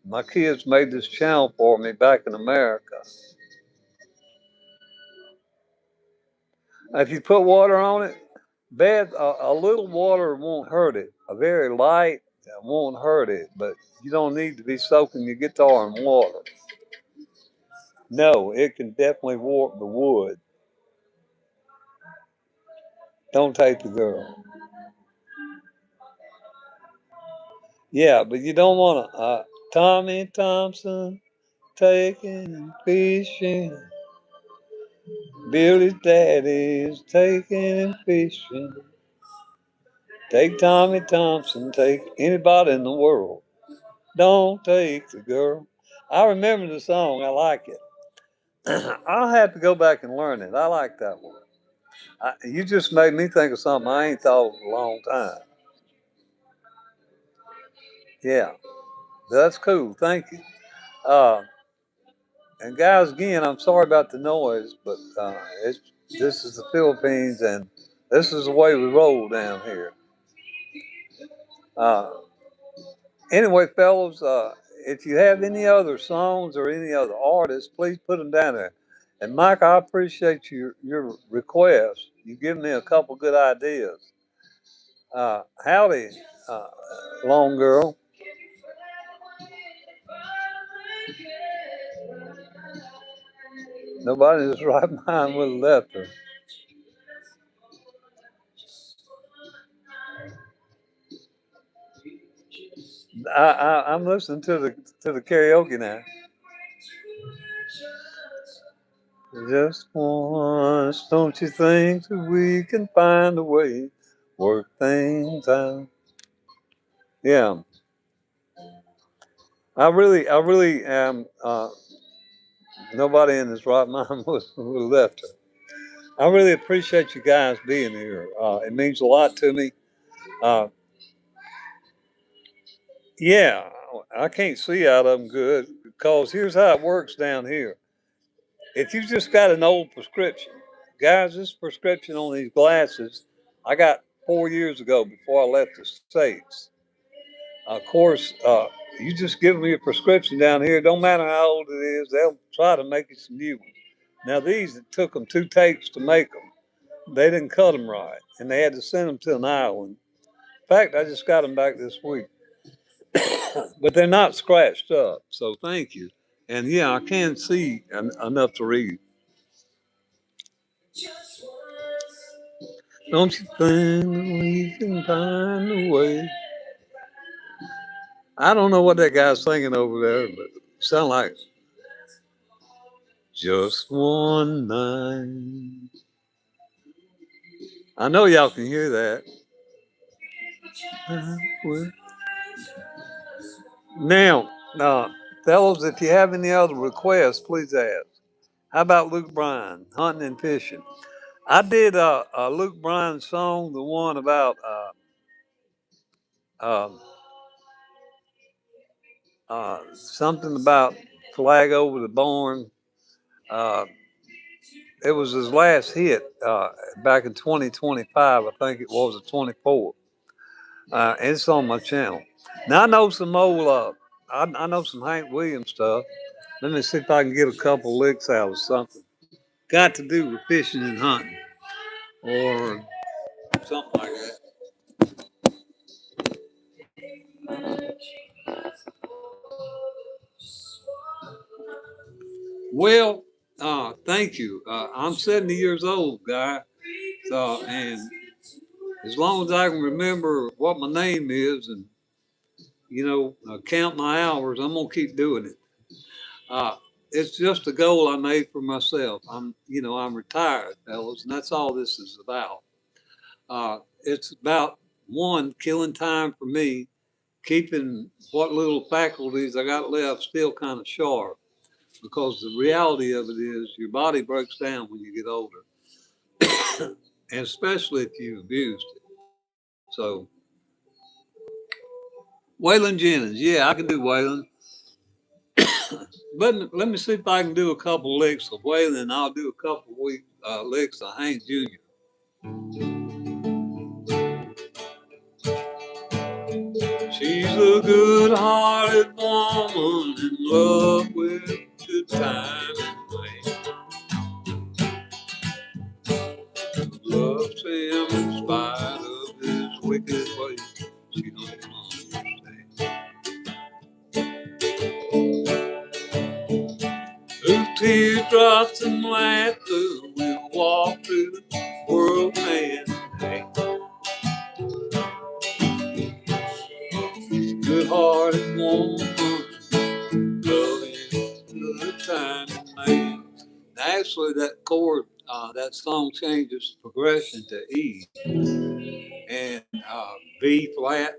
My kids made this channel for me back in America. If you put water on it, a little water won't hurt it. A very light won't hurt it, but you don't need to be soaking your guitar in water. No, it can definitely warp the wood. Don't take the girl. Yeah, but you don't want to. Tommy Thompson taking fishing. Billy's daddy's taking fishing. Take Tommy Thompson, take anybody in the world. Don't take the girl. I remember the song. I like it. I'll have to go back and learn it. I like that one. You just made me think of something I ain't thought of in a long time. Yeah, that's cool. Thank you. Uh, and guys, again, I'm sorry about the noise, but this is the Philippines, and this is the way we roll down here. Uh, anyway, fellows, if you have any other songs or any other artists, please put them down there. And Mike, I appreciate your request. You give me a couple good ideas. Howdy, long girl. Nobody in his right mind would have left her. I'm listening to the karaoke now. Just once, don't you think that we can find a way, work things out? Yeah, I really am. Nobody in his right mind would have left her. I really appreciate you guys being here. It means a lot to me. Uh, yeah, I can't see out of them good because here's how it works down here. If you just got an old prescription, guys, this prescription on these glasses I got 4 years ago before I left the States. Of course, you just give me a prescription down here, don't matter how old it is, they'll try to make you some new ones. Now, these, it took them 2 takes to make them. They didn't cut them right, and they had to send them to an island. In fact, I just got them back this week, but they're not scratched up, so thank you. And yeah, I can see enough to read. Don't you think we can find a way? I don't know what that guy's singing over there, but it sounds like just one night. I know y'all can hear that. Now, fellas, if you have any other requests, please ask. How about Luke Bryan, hunting and fishing? I did a Luke Bryan song, the one about um, something about flag over the barn. Uh, it was his last hit back in 2025, I think it was, the 24th. It's on my channel. Now I know some old, I know some Hank Williams stuff. Let me see if I can get a couple licks out of something. Got to do with fishing and hunting, or something like that. Well, thank you. I'm 70 years old, guy. So, and as long as I can remember what my name is and, count my hours, I'm going to keep doing it. Uh, it's just a goal I made for myself. I'm retired, fellas, and that's all this is about. It's about one, killing time for me, keeping what little faculties I got left still kind of sharp. Because the reality of it is your body breaks down when you get older, and especially if you abused it. So, Waylon Jennings, yeah, I can do Waylon. But let me see if I can do a couple licks of Waylon, and I'll do a couple licks of Hank Jr. She's a good-hearted woman in love with good time and fame. Loves him in spite of his wicked ways. She don't understand. Through teardrops and laughter, we'll walk through the world hand in hand. Good-hearted woman, loving good time man. Actually, that chord, that song changes progression to E and B flat,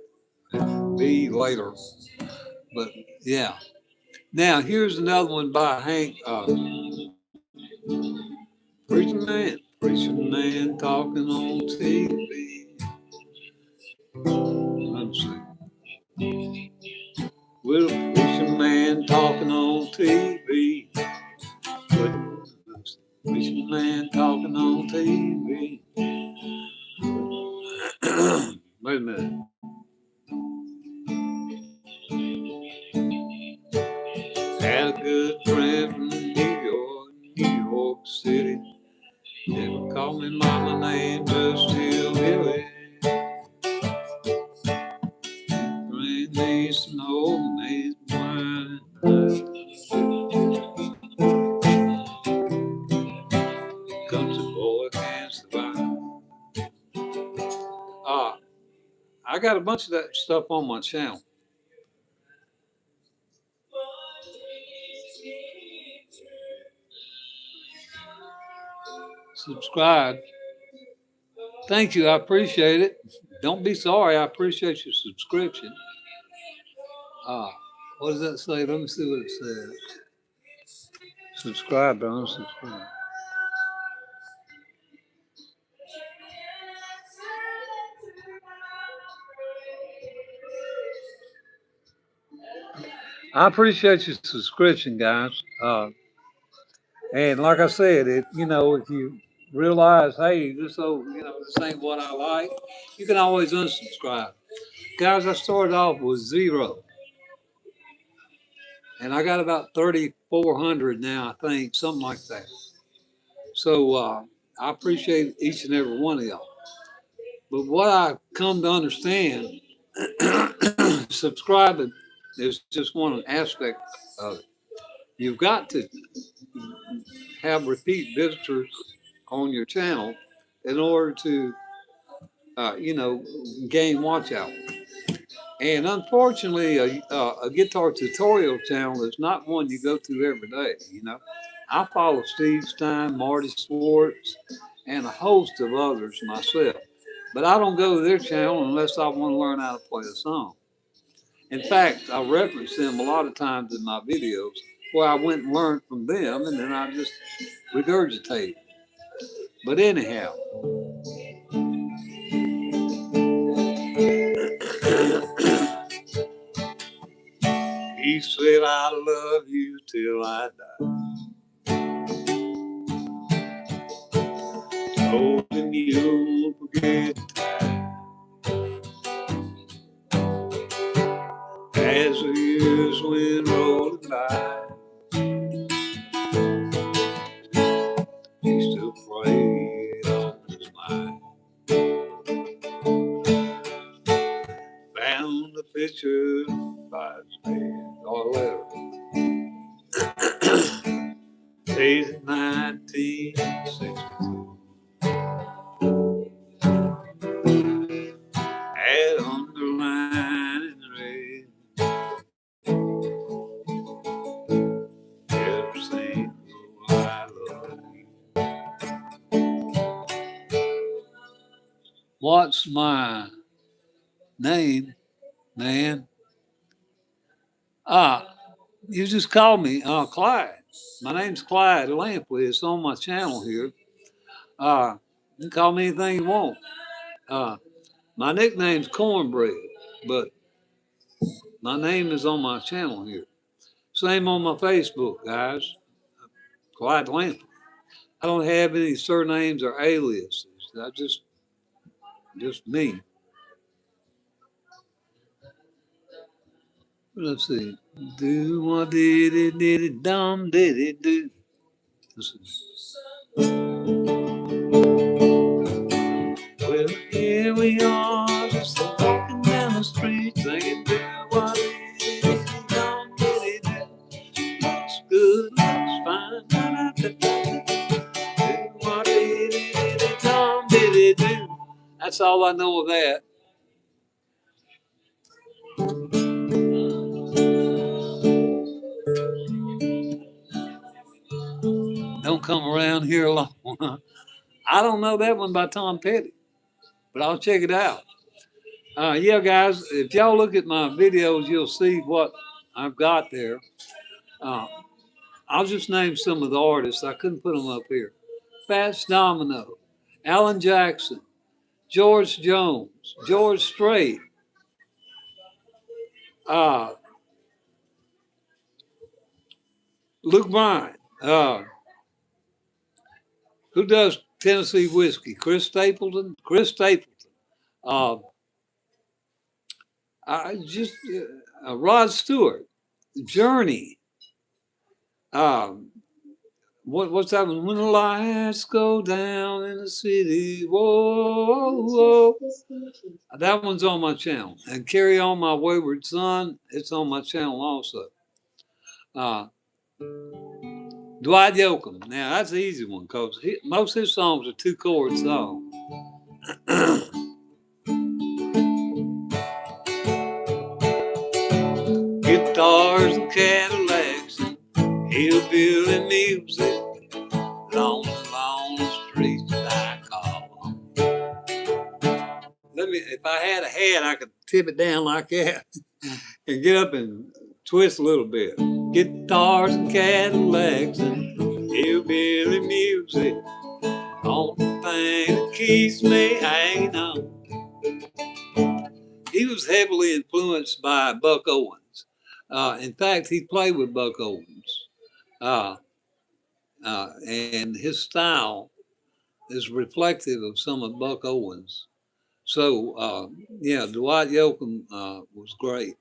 B later. But yeah. Now here's another one by Hank. Preacher man talking on TV. Let's see. With a preacher man talking on TV. Preacher man talking on TV. Wait a minute. Had a good friend from New York City. Never called me by my name, just hillbilly. me some old maize wine. Country boy can't survive. I got a bunch of that stuff on my channel. Subscribe. Thank you. I appreciate it. Don't be sorry. I appreciate your subscription. What does that say? Let me see what it says. Subscribe, don't subscribe. I appreciate your subscription, guys. And like I said, if you realize, hey, this ain't what I like, you can always unsubscribe. Guys, I started off with 0, and I got about 3,400 now, I think, something like that. So I appreciate each and every one of y'all. But what I come to understand, subscribing is just one aspect of it. You've got to have repeat visitors on your channel in order to, gain watch out. And unfortunately, a guitar tutorial channel is not one you go to every day. I follow Steve Stein, Marty Swartz, and a host of others myself. But I don't go to their channel unless I want to learn how to play a song. In fact, I reference them a lot of times in my videos where I went and learned from them, and then I just regurgitate. But anyhow, he said, I love you till I die. Hoping you'll forget as the years went rolling by. He still prayed on his mind. Found a picture by his bed, or a letter. Dated 1962. Had underlined in red every single I love you. What's my name, man? You just called me Clyde. My name's Clyde Lampley. It's on my channel here. You can call me anything you want. My nickname's Cornbread, but my name is on my channel here. Same on my Facebook, guys. Clyde Lampley. I don't have any surnames or aliases. I just me. Let's see. Do what did it dumb did it do? Listen. Well, here we are, just walking down the street, singing, do what did it dumb did it do? Looks good, looks fine. Do what did it dumb did it do? That's all I know of that. Don't come around here alone. I don't know that one by Tom Petty, but I'll check it out. Yeah, guys, if y'all look at my videos, you'll see what I've got there. Uh, I'll just name some of the artists. I couldn't put them up here. Fats Domino, Alan Jackson, George Jones, George Strait, uh, Luke Bryan. Who does Tennessee whiskey? Chris Stapleton. Chris Stapleton. Uh, I just Rod Stewart, Journey, um, What's that one? When the lights go down in the city, whoa, whoa. That one's on my channel. And Carry On My Wayward Son, it's on my channel also. Uh, Dwight Yoakam. Now, that's the easy one because most of his songs are two-chord songs. Guitars and Cadillacs and hillbilly music, long, long streets I call home. If I had a hat, I could tip it down like that and get up and twist a little bit. Guitars and Cadillacs and hillbilly music, only thing that keeps me hanging on. He was heavily influenced by Buck Owens. In fact, he played with Buck Owens. And his style is reflective of some of Buck Owens. So, yeah, Dwight Yoakam was great.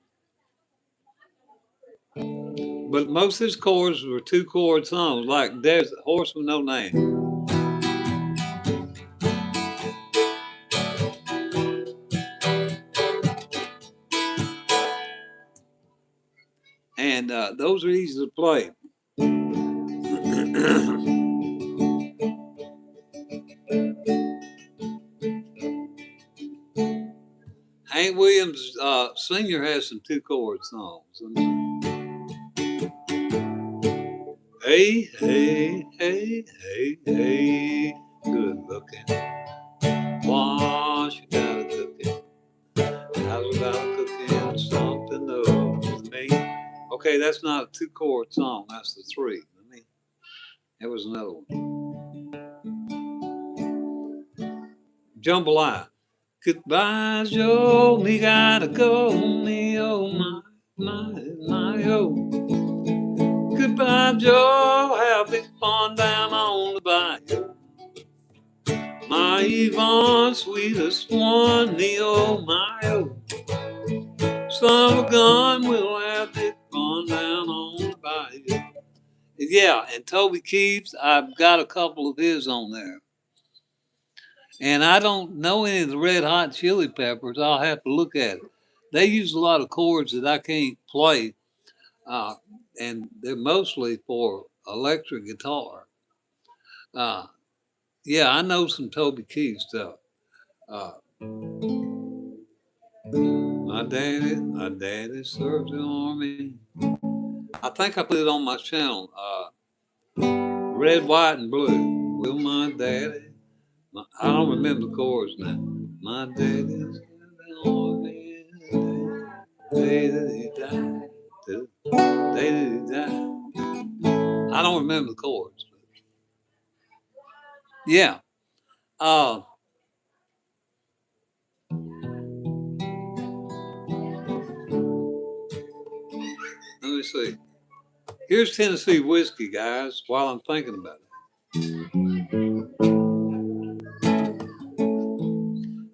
But most of his chords were two-chord songs, like There's a Horse with No Name. And those are easy to play. Hank Williams Sr. has some two-chord songs. Hey, hey, hey, hey, hey, good looking. Wash you gotta cook it. How's about cooking something up with me? Okay, that's not a two-chord song. That's the three. There was another one. Jambalaya. Goodbye, Joe. Me gotta go. Me, oh, my, oh. Goodbye, Joe. Have big fun down on the bayou. My Yvonne, sweetest one, me, oh, my, oh. Son of a gun, we'll have big fun down on the bayou. Yeah, and Toby Keith, I've got a couple of his on there. And I don't know any of the Red Hot Chili Peppers. I'll have to look at it. They use a lot of chords that I can't play, and they're mostly for electric guitar. Uh, yeah, I know some Toby Keith stuff. Uh, my daddy served the army. I think I put it on my channel. Red, white, and blue. Will my daddy? I don't remember the chords now. My daddy served the army. Day that he died. Day that he died. I don't remember the chords. Yeah. Let me see. Here's Tennessee whiskey, guys, while I'm thinking about it.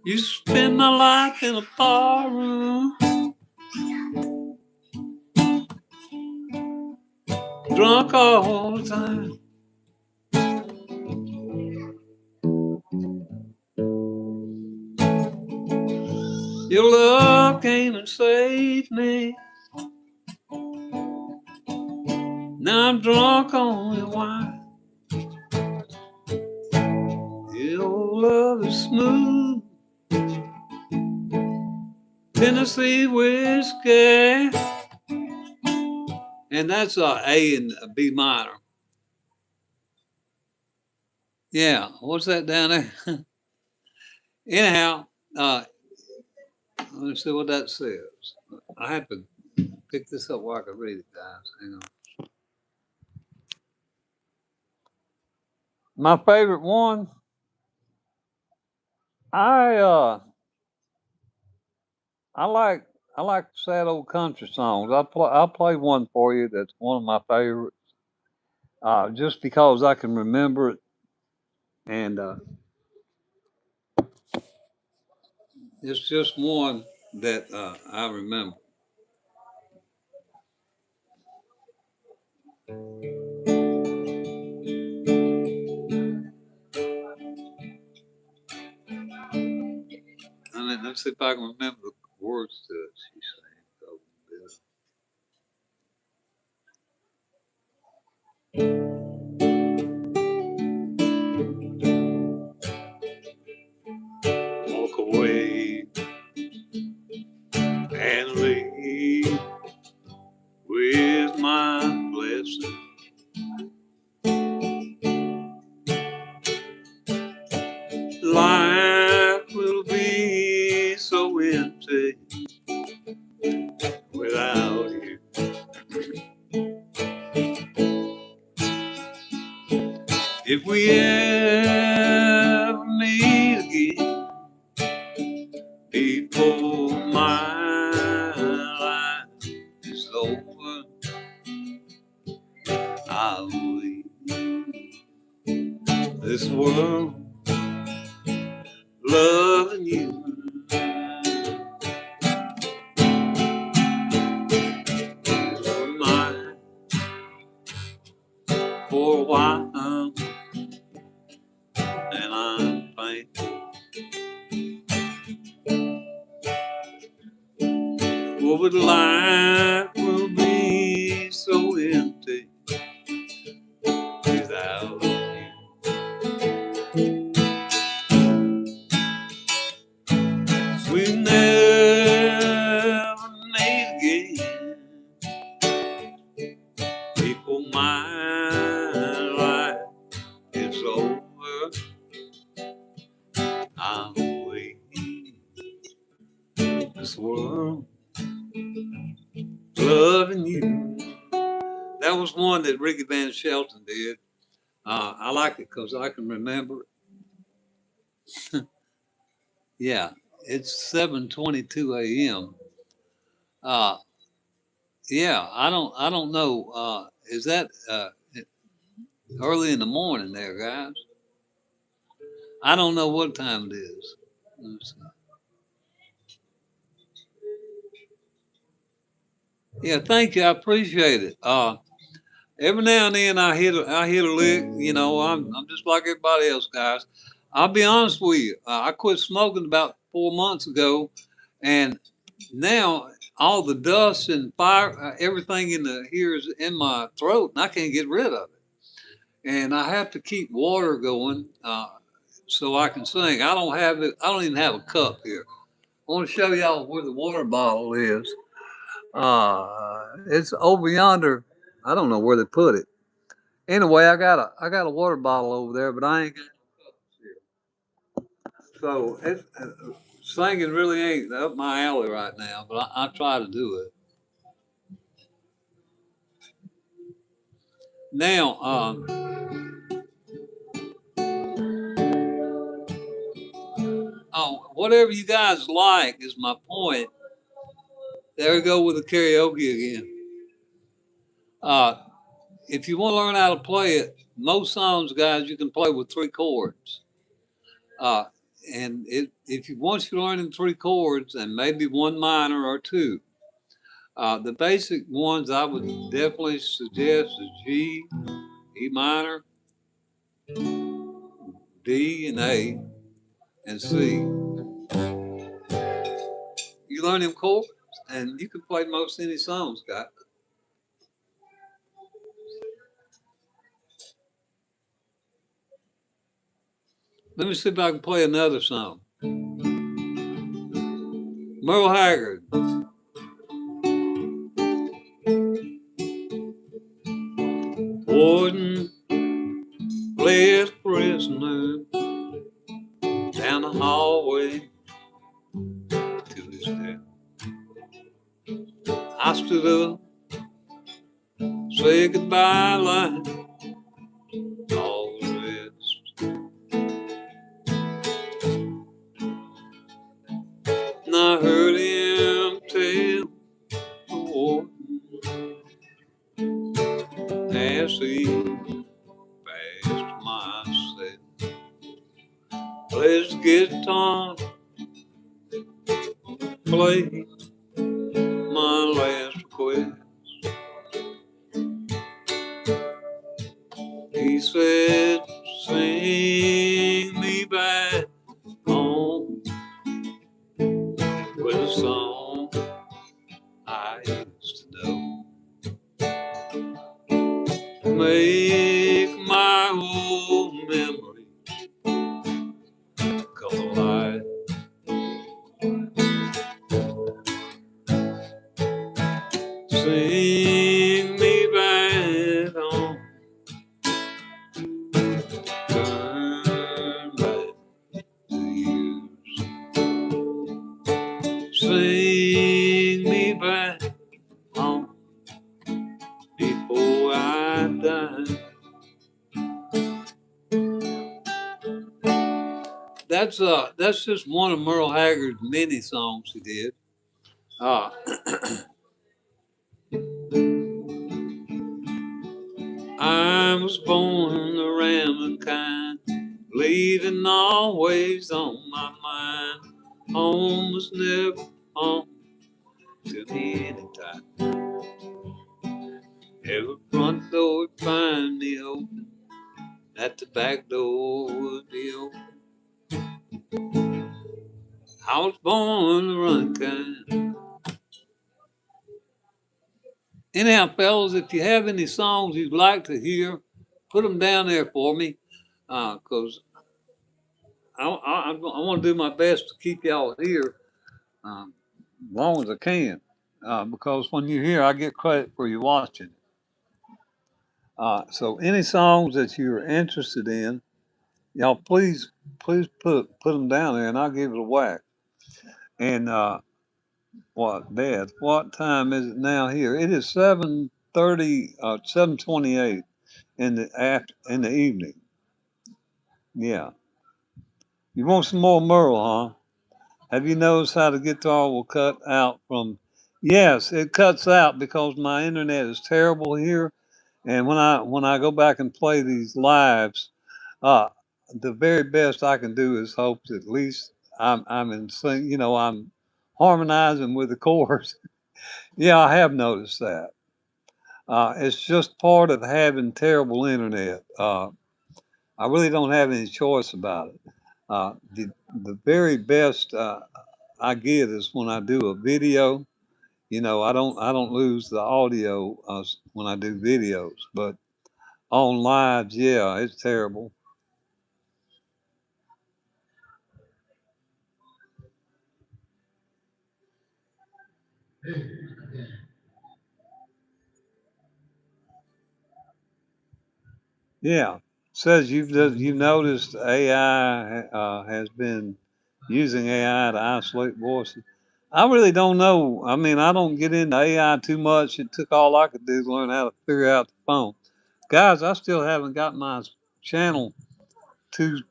You spend my life in a bar room, drunk all the time. Your love came and saved me. Now I'm drunk on your wine. Your love is smooth, Tennessee whiskey. And that's A and B minor. Yeah, what's that down there? Anyhow, let me see what that says. I have to pick this up where I can read it, guys. Hang on. My favorite one, I I like I like sad old country songs. I'll play one for you that's one of my favorites, just because I can remember it, and it's just one that I remember. me see if I can remember the words to it. She sang. Walk away and leave with my blessing. Life will be so empty without you. If we ever meet again before my life is over, I'll leave this world loving you. You're mine for a while, and I'm thankful. Oh, but life will be so empty without you. We never meet again before my life is over. I'll leave this world loving you. That was one that Ricky Van Shelton did. I like it because I can remember it. Yeah, it's 7:22 a.m. Uh, yeah, I don't know. Is that early in the morning there, guys? I don't know what time it is. Let's see. Yeah, thank you. I appreciate it. Every now and then I hit a lick. You know, I'm just like everybody else, guys. I'll be honest with you. I quit smoking about 4 months ago, and now all the dust and fire, everything in the here is in my throat, and I can't get rid of it. And I have to keep water going so I can sing. I don't have it. I don't even have a cup here. I want to show y'all where the water bottle is. It's over yonder. I don't know where they put it. Anyway, I got a water bottle over there, but I ain't got no cups here. So singing really ain't up my alley right now, but I try to do it. Now, oh, whatever you guys like is my point. There we go with the karaoke again. Uh, if you want to learn how to play it, most songs, guys, you can play with three chords. Uh, and if you once you learn in three chords and maybe one minor or two, the basic ones I would definitely suggest is G, E minor, D, and A, and C. You learn them chords, and you can play most any songs, guys. Let me see if I can play another song. Merle Haggard. Warden led his prisoner down the hallway to his death. I stood up, said goodbye like all the rest. And I heard him tell the warden as he passed my cell. Play his guitar, play my last request. He said, sing me back home. I used to know. Make my old memory come alive. Sing me back on, turn back the years. Sing me back on before I die. That's just one of Merle Haggard's many songs he did. Uh, I was born around the kind, leaving always on my mind. Home was never home to me anytime. Every front door would find me open, at the back door would be open. I was born to run kind. Anyhow, fellas, if you have any songs you'd like to hear, put them down there for me, because I want to do my best to keep y'all here as long as I can. Because when you're here, I get credit for you watching. So any songs that you're interested in, y'all please put them down there, and I'll give it a whack. And Dad? What time is it now here? It is 7:30, 7:28 in the evening. Yeah. You want some more Merle, huh? Have you noticed how the guitar will cut out from? Yes, it cuts out because my internet is terrible here, and when I go back and play these lives, uh, the very best I can do is hope that at least I'm in sync. I'm harmonizing with the chords. Yeah, I have noticed that. It's just part of having terrible internet. I really don't have any choice about it. The very best I get is when I do a video. I don't lose the audio when I do videos, but on lives, yeah, it's terrible. Yeah, says you've noticed AI has been using AI to isolate voices. I really don't know. I mean, I don't get into AI too much. It took all I could do to learn how to figure out the phone. Guys, I still haven't got my channel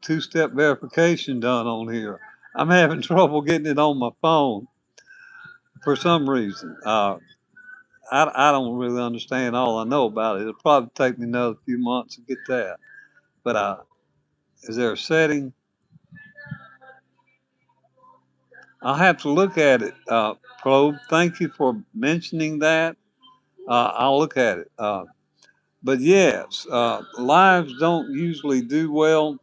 two-step verification done on here. I'm having trouble getting it on my phone for some reason. I don't really understand all I know about it. It'll probably take me another few months to get that. But is there a setting? I'll have to look at it, Probe. Thank you for mentioning that. I'll look at it. But yes, lives don't usually do well.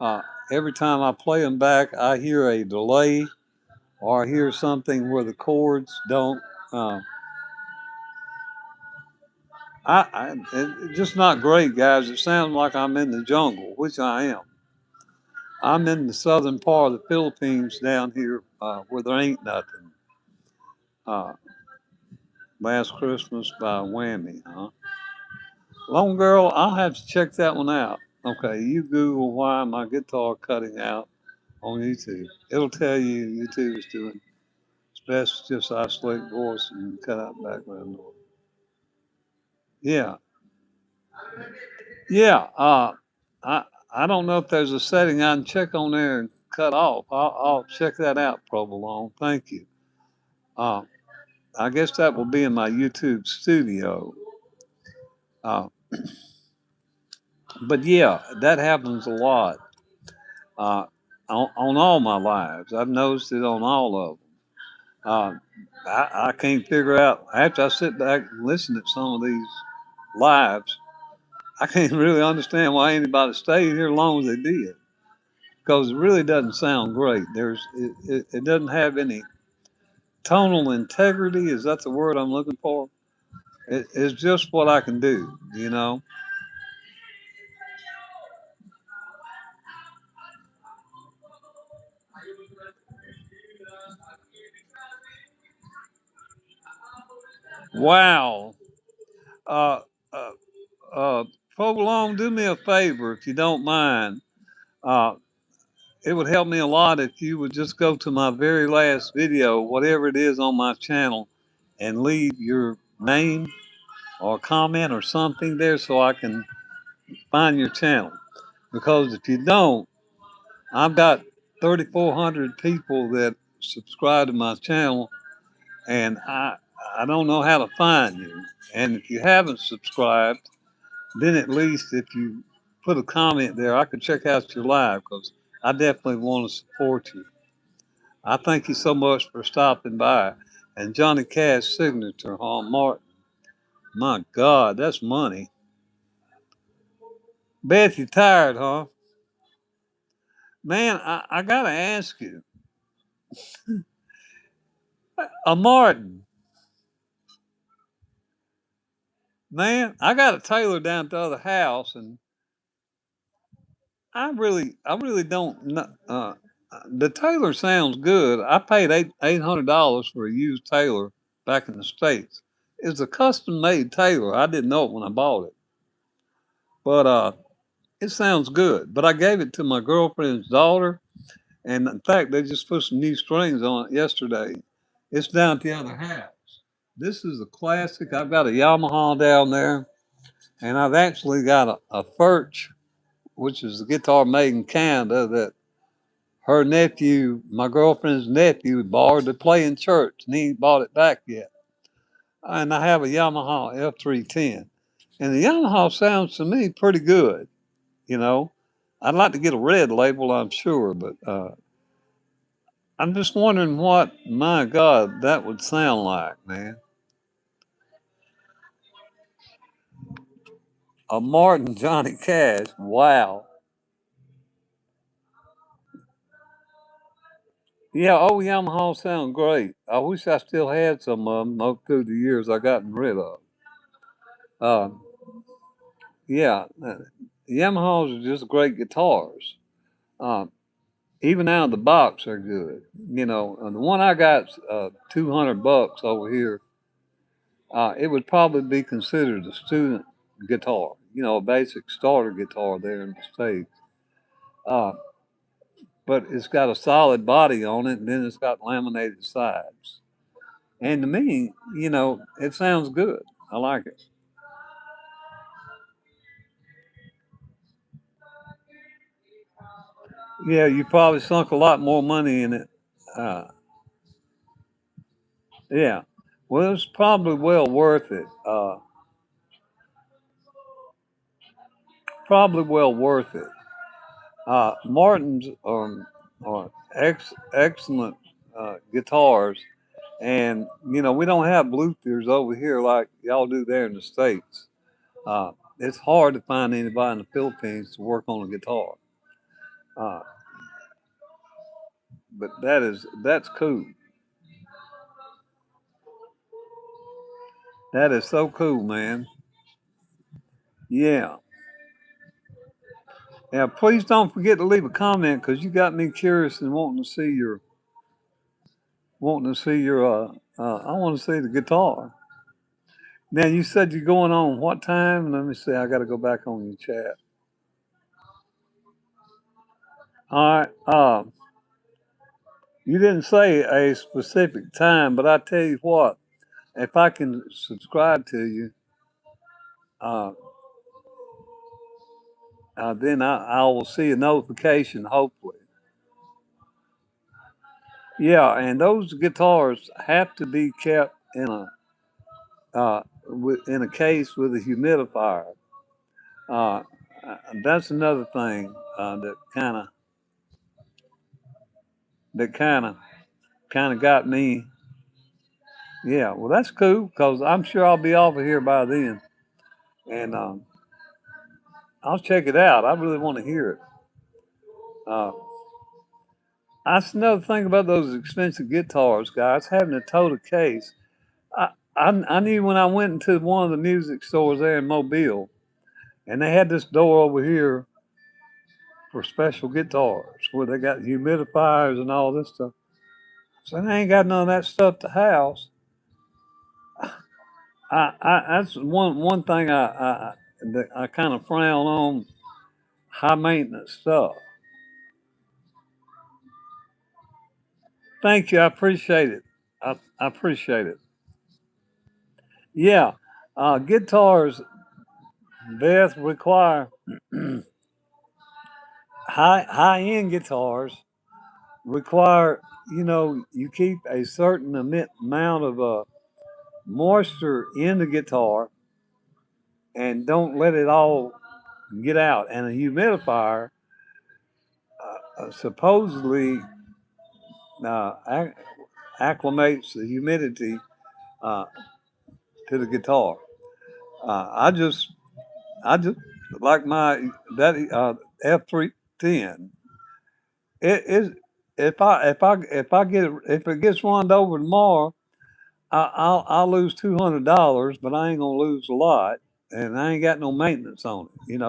Uh, every time I play them back, I hear a delay or I hear something where the chords don't. Uh, it's just not great, guys. It sounds like I'm in the jungle, which I am. I'm in the southern part of the Philippines down here where there ain't nothing. Uh, Last Christmas by Whammy, huh? Lone Girl, I'll have to check that one out. Okay, you Google why my guitar cutting out on YouTube. It'll tell you YouTube is doing its best to just isolate voice and cut out background noise. Yeah, yeah. I I don't know if there's a setting I can check on there and cut off. I'll check that out, Provolone. Thank you. Uh, I guess that will be in my YouTube studio. Uh, but yeah, that happens a lot uh, on all my lives. I've noticed it on all of them. I can't figure out, after I sit back and listen to some of these lives, I can't really understand why anybody stayed here as long as they did. Because it really doesn't sound great. It doesn't have any tonal integrity. Is that the word I'm looking for? It's just what I can do, you know. Wow. Uh, uh, Prolong, do me a favor if you don't mind. Uh, it would help me a lot if you would just go to my very last video, whatever it is on my channel, and leave your name or comment or something there so I can find your channel. Because if you don't, I've got 3,400 people that subscribe to my channel, and I don't know how to find you. And if you haven't subscribed, then at least if you put a comment there, I could check out your live because I definitely want to support you. I thank you so much for stopping by. And Johnny Cash signature, huh, Martin? My God, that's money. Beth, you tired, huh? Man, I gotta ask you, Martin, man, I got a tailor down at the other house, and I really don't know. The tailor sounds good. I paid $800 for a used tailor back in the States. It's a custom made tailor. I didn't know it when I bought it, but it sounds good. But I gave it to my girlfriend's daughter, and in fact, they just put some new strings on it yesterday. It's down at the other house. This is a classic. I've got a Yamaha down there, and I've actually got a Furch, which is a guitar made in Canada that her nephew, my girlfriend's nephew, borrowed to play in church, and he ain't bought it back yet. And I have a Yamaha F310, and the Yamaha sounds to me pretty good. You know, I'd like to get a red label, I'm sure, but I'm just wondering what, my God, that would sound like, man. A Martin Johnny Cash, wow. Yeah, oh, Yamaha sound great. I wish I still had some of them through the years I gotten rid of. Uh, yeah, Yamahas are just great guitars. Uh, Even out of the box, they're good. You know, and the one I got, $200 over here. It would probably be considered a student guitar. You know, a basic starter guitar there in the States. Uh, but it's got a solid body on it, and then it's got laminated sides. And to me, you know, it sounds good. I like it. Yeah, you probably sunk a lot more money in it. Uh, yeah. Well, it's probably well worth it. Probably well worth it. Martins are excellent guitars, and you know we don't have luthiers over here like y'all do there in the States. It's hard to find anybody in the Philippines to work on a guitar. Uh, but that's cool. That is so cool, man. Yeah. Yeah. Please don't forget to leave a comment because you got me curious and wanting to see your. I want to see the guitar. Now you said you're going on what time? Let me see. I got to go back on your chat. All right. You didn't say a specific time, but I tell you what, if I can subscribe to you, uh, then I will see a notification. Hopefully. Yeah, and those guitars have to be kept in a case with a humidifier. Uh, that's another thing that kind of got me. Yeah, well, that's cool because I'm sure I'll be off of here by then, and I'll check it out. I really want to hear it. Uh, That's another thing about those expensive guitars, guys. Having a total case. I knew when I went into one of the music stores there in Mobile, and they had this door over here for special guitars where they got humidifiers and all this stuff. So they ain't got none of that stuff to house. That's one thing I kind of frown on, high maintenance stuff. Thank you, I appreciate it. I appreciate it. Yeah, guitars, Beth, require high end guitars require, you keep a certain amount of moisture in the guitar and don't let it all get out. And a humidifier supposedly acclimates the humidity uh, to the guitar. I I just like my that F310. It is if it gets run over tomorrow, I'll lose $200, but I ain't gonna lose a lot, and I ain't got no maintenance on it,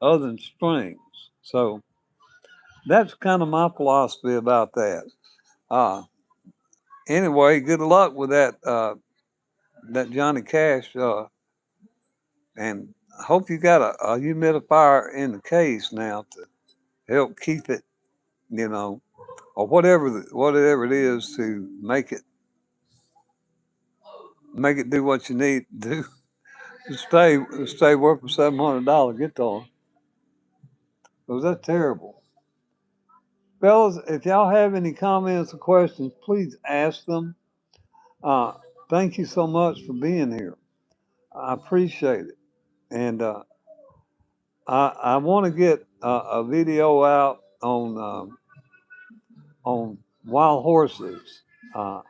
other than strings. So that's kind of my philosophy about that. Uh, anyway, good luck with that Johnny Cash, and I hope you got a humidifier in the case now to help keep it, or whatever it is to make it do what you need to do to stay worth a $700 guitar. Was that terrible? Fellas, if y'all have any comments or questions, please ask them. Uh, Thank you so much for being here. I appreciate it. And I want to get a video out on wild horses. Uh,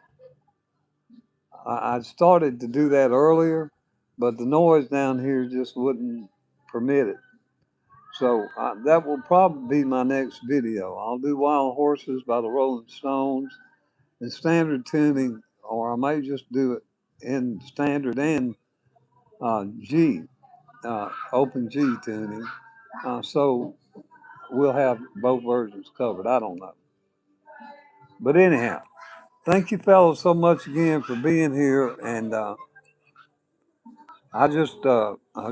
I started to do that earlier, but the noise down here just wouldn't permit it. So that will probably be my next video. I'll do Wild Horses by the Rolling Stones in standard tuning, or I may just do it in standard and G, open G tuning. So we'll have both versions covered. I don't know. But anyhow, thank you fellas so much again for being here. And I'm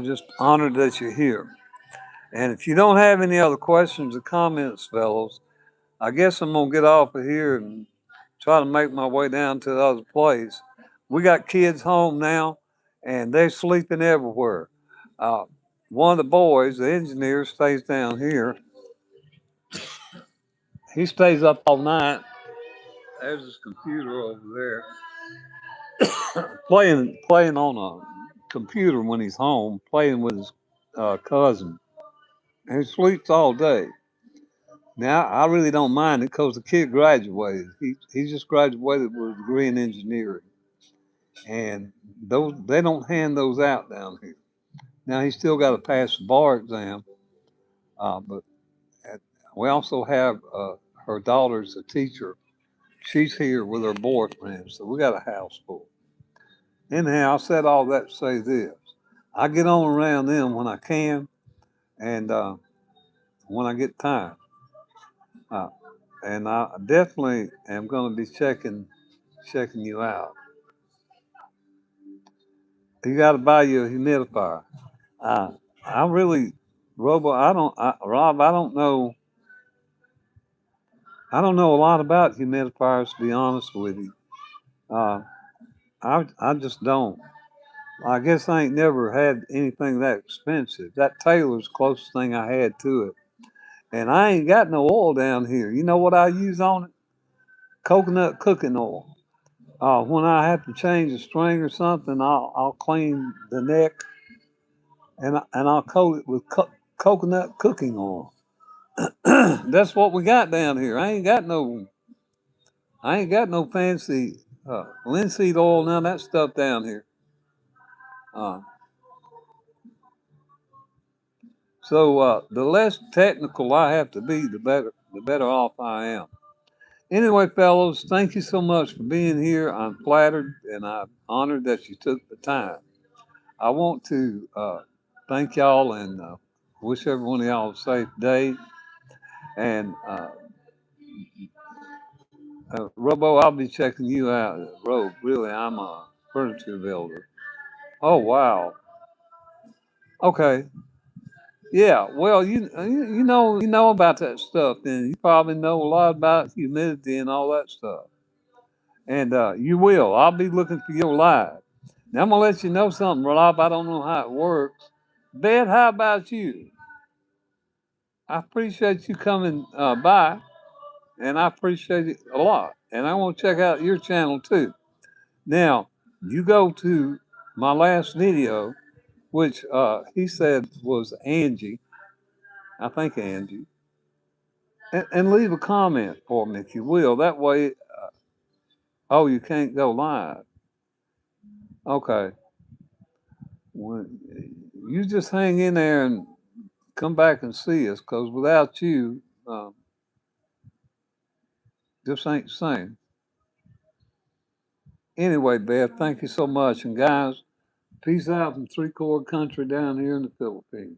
just honored that you're here. And if you don't have any other questions or comments, fellows, I guess I'm gonna get off of here and try to make my way down to the other place. We got kids home now, and they're sleeping everywhere. Uh, One of the boys, the engineer, stays down here. He stays up all night. There's his computer over there, playing on a computer when he's home, playing with his cousin. And he sleeps all day. Now I really don't mind it because the kid graduated. He just graduated with a degree in engineering, and those they don't hand those out down here. Now he still got to pass the bar exam, but at, we also have her daughter's a teacher. She's here with her boyfriend, so we got a house full. Anyhow, I said all that to say this: I get on around them when I can, and when I get time, uh, and I definitely am going to be checking you out. You got to buy you a humidifier. Uh, I really, Rob, I don't know a lot about humidifiers to be honest with you. Uh, I just don't. I guess I ain't never had anything that expensive. That Taylor's closest thing I had to it. And I ain't got no oil down here. You know what I use on it? Coconut cooking oil. When I have to change a string or something, I'll clean the neck and I'll coat it with coconut cooking oil. That's what we got down here. I ain't got no fancy linseed oil, none of that stuff down here. Uh, so the less technical I have to be, the better off I am. Anyway, fellows, thank you so much for being here. I'm flattered and I'm honored that you took the time. I want to thank y'all and wish every one of y'all a safe day. And Robo, I'll be checking you out. Rob, really, I'm a furniture builder. Oh, wow. Okay. Yeah. Well, you know about that stuff, and you probably know a lot about humidity and all that stuff. And you will. I'll be looking for your live. Now I'm gonna let you know something, Rob. I don't know how it works. Bed, how about you? I appreciate you coming by, and I appreciate it a lot. And I want to check out your channel too. Now, you go to my last video, which he said was Angie. I think Angie, and leave a comment for me if you will. That way, oh, you can't go live. Okay. Well, you just hang in there and come back and see us, because without you, this ain't the same. Anyway, Beth, thank you so much. And guys, peace out from three chord country down here in the Philippines.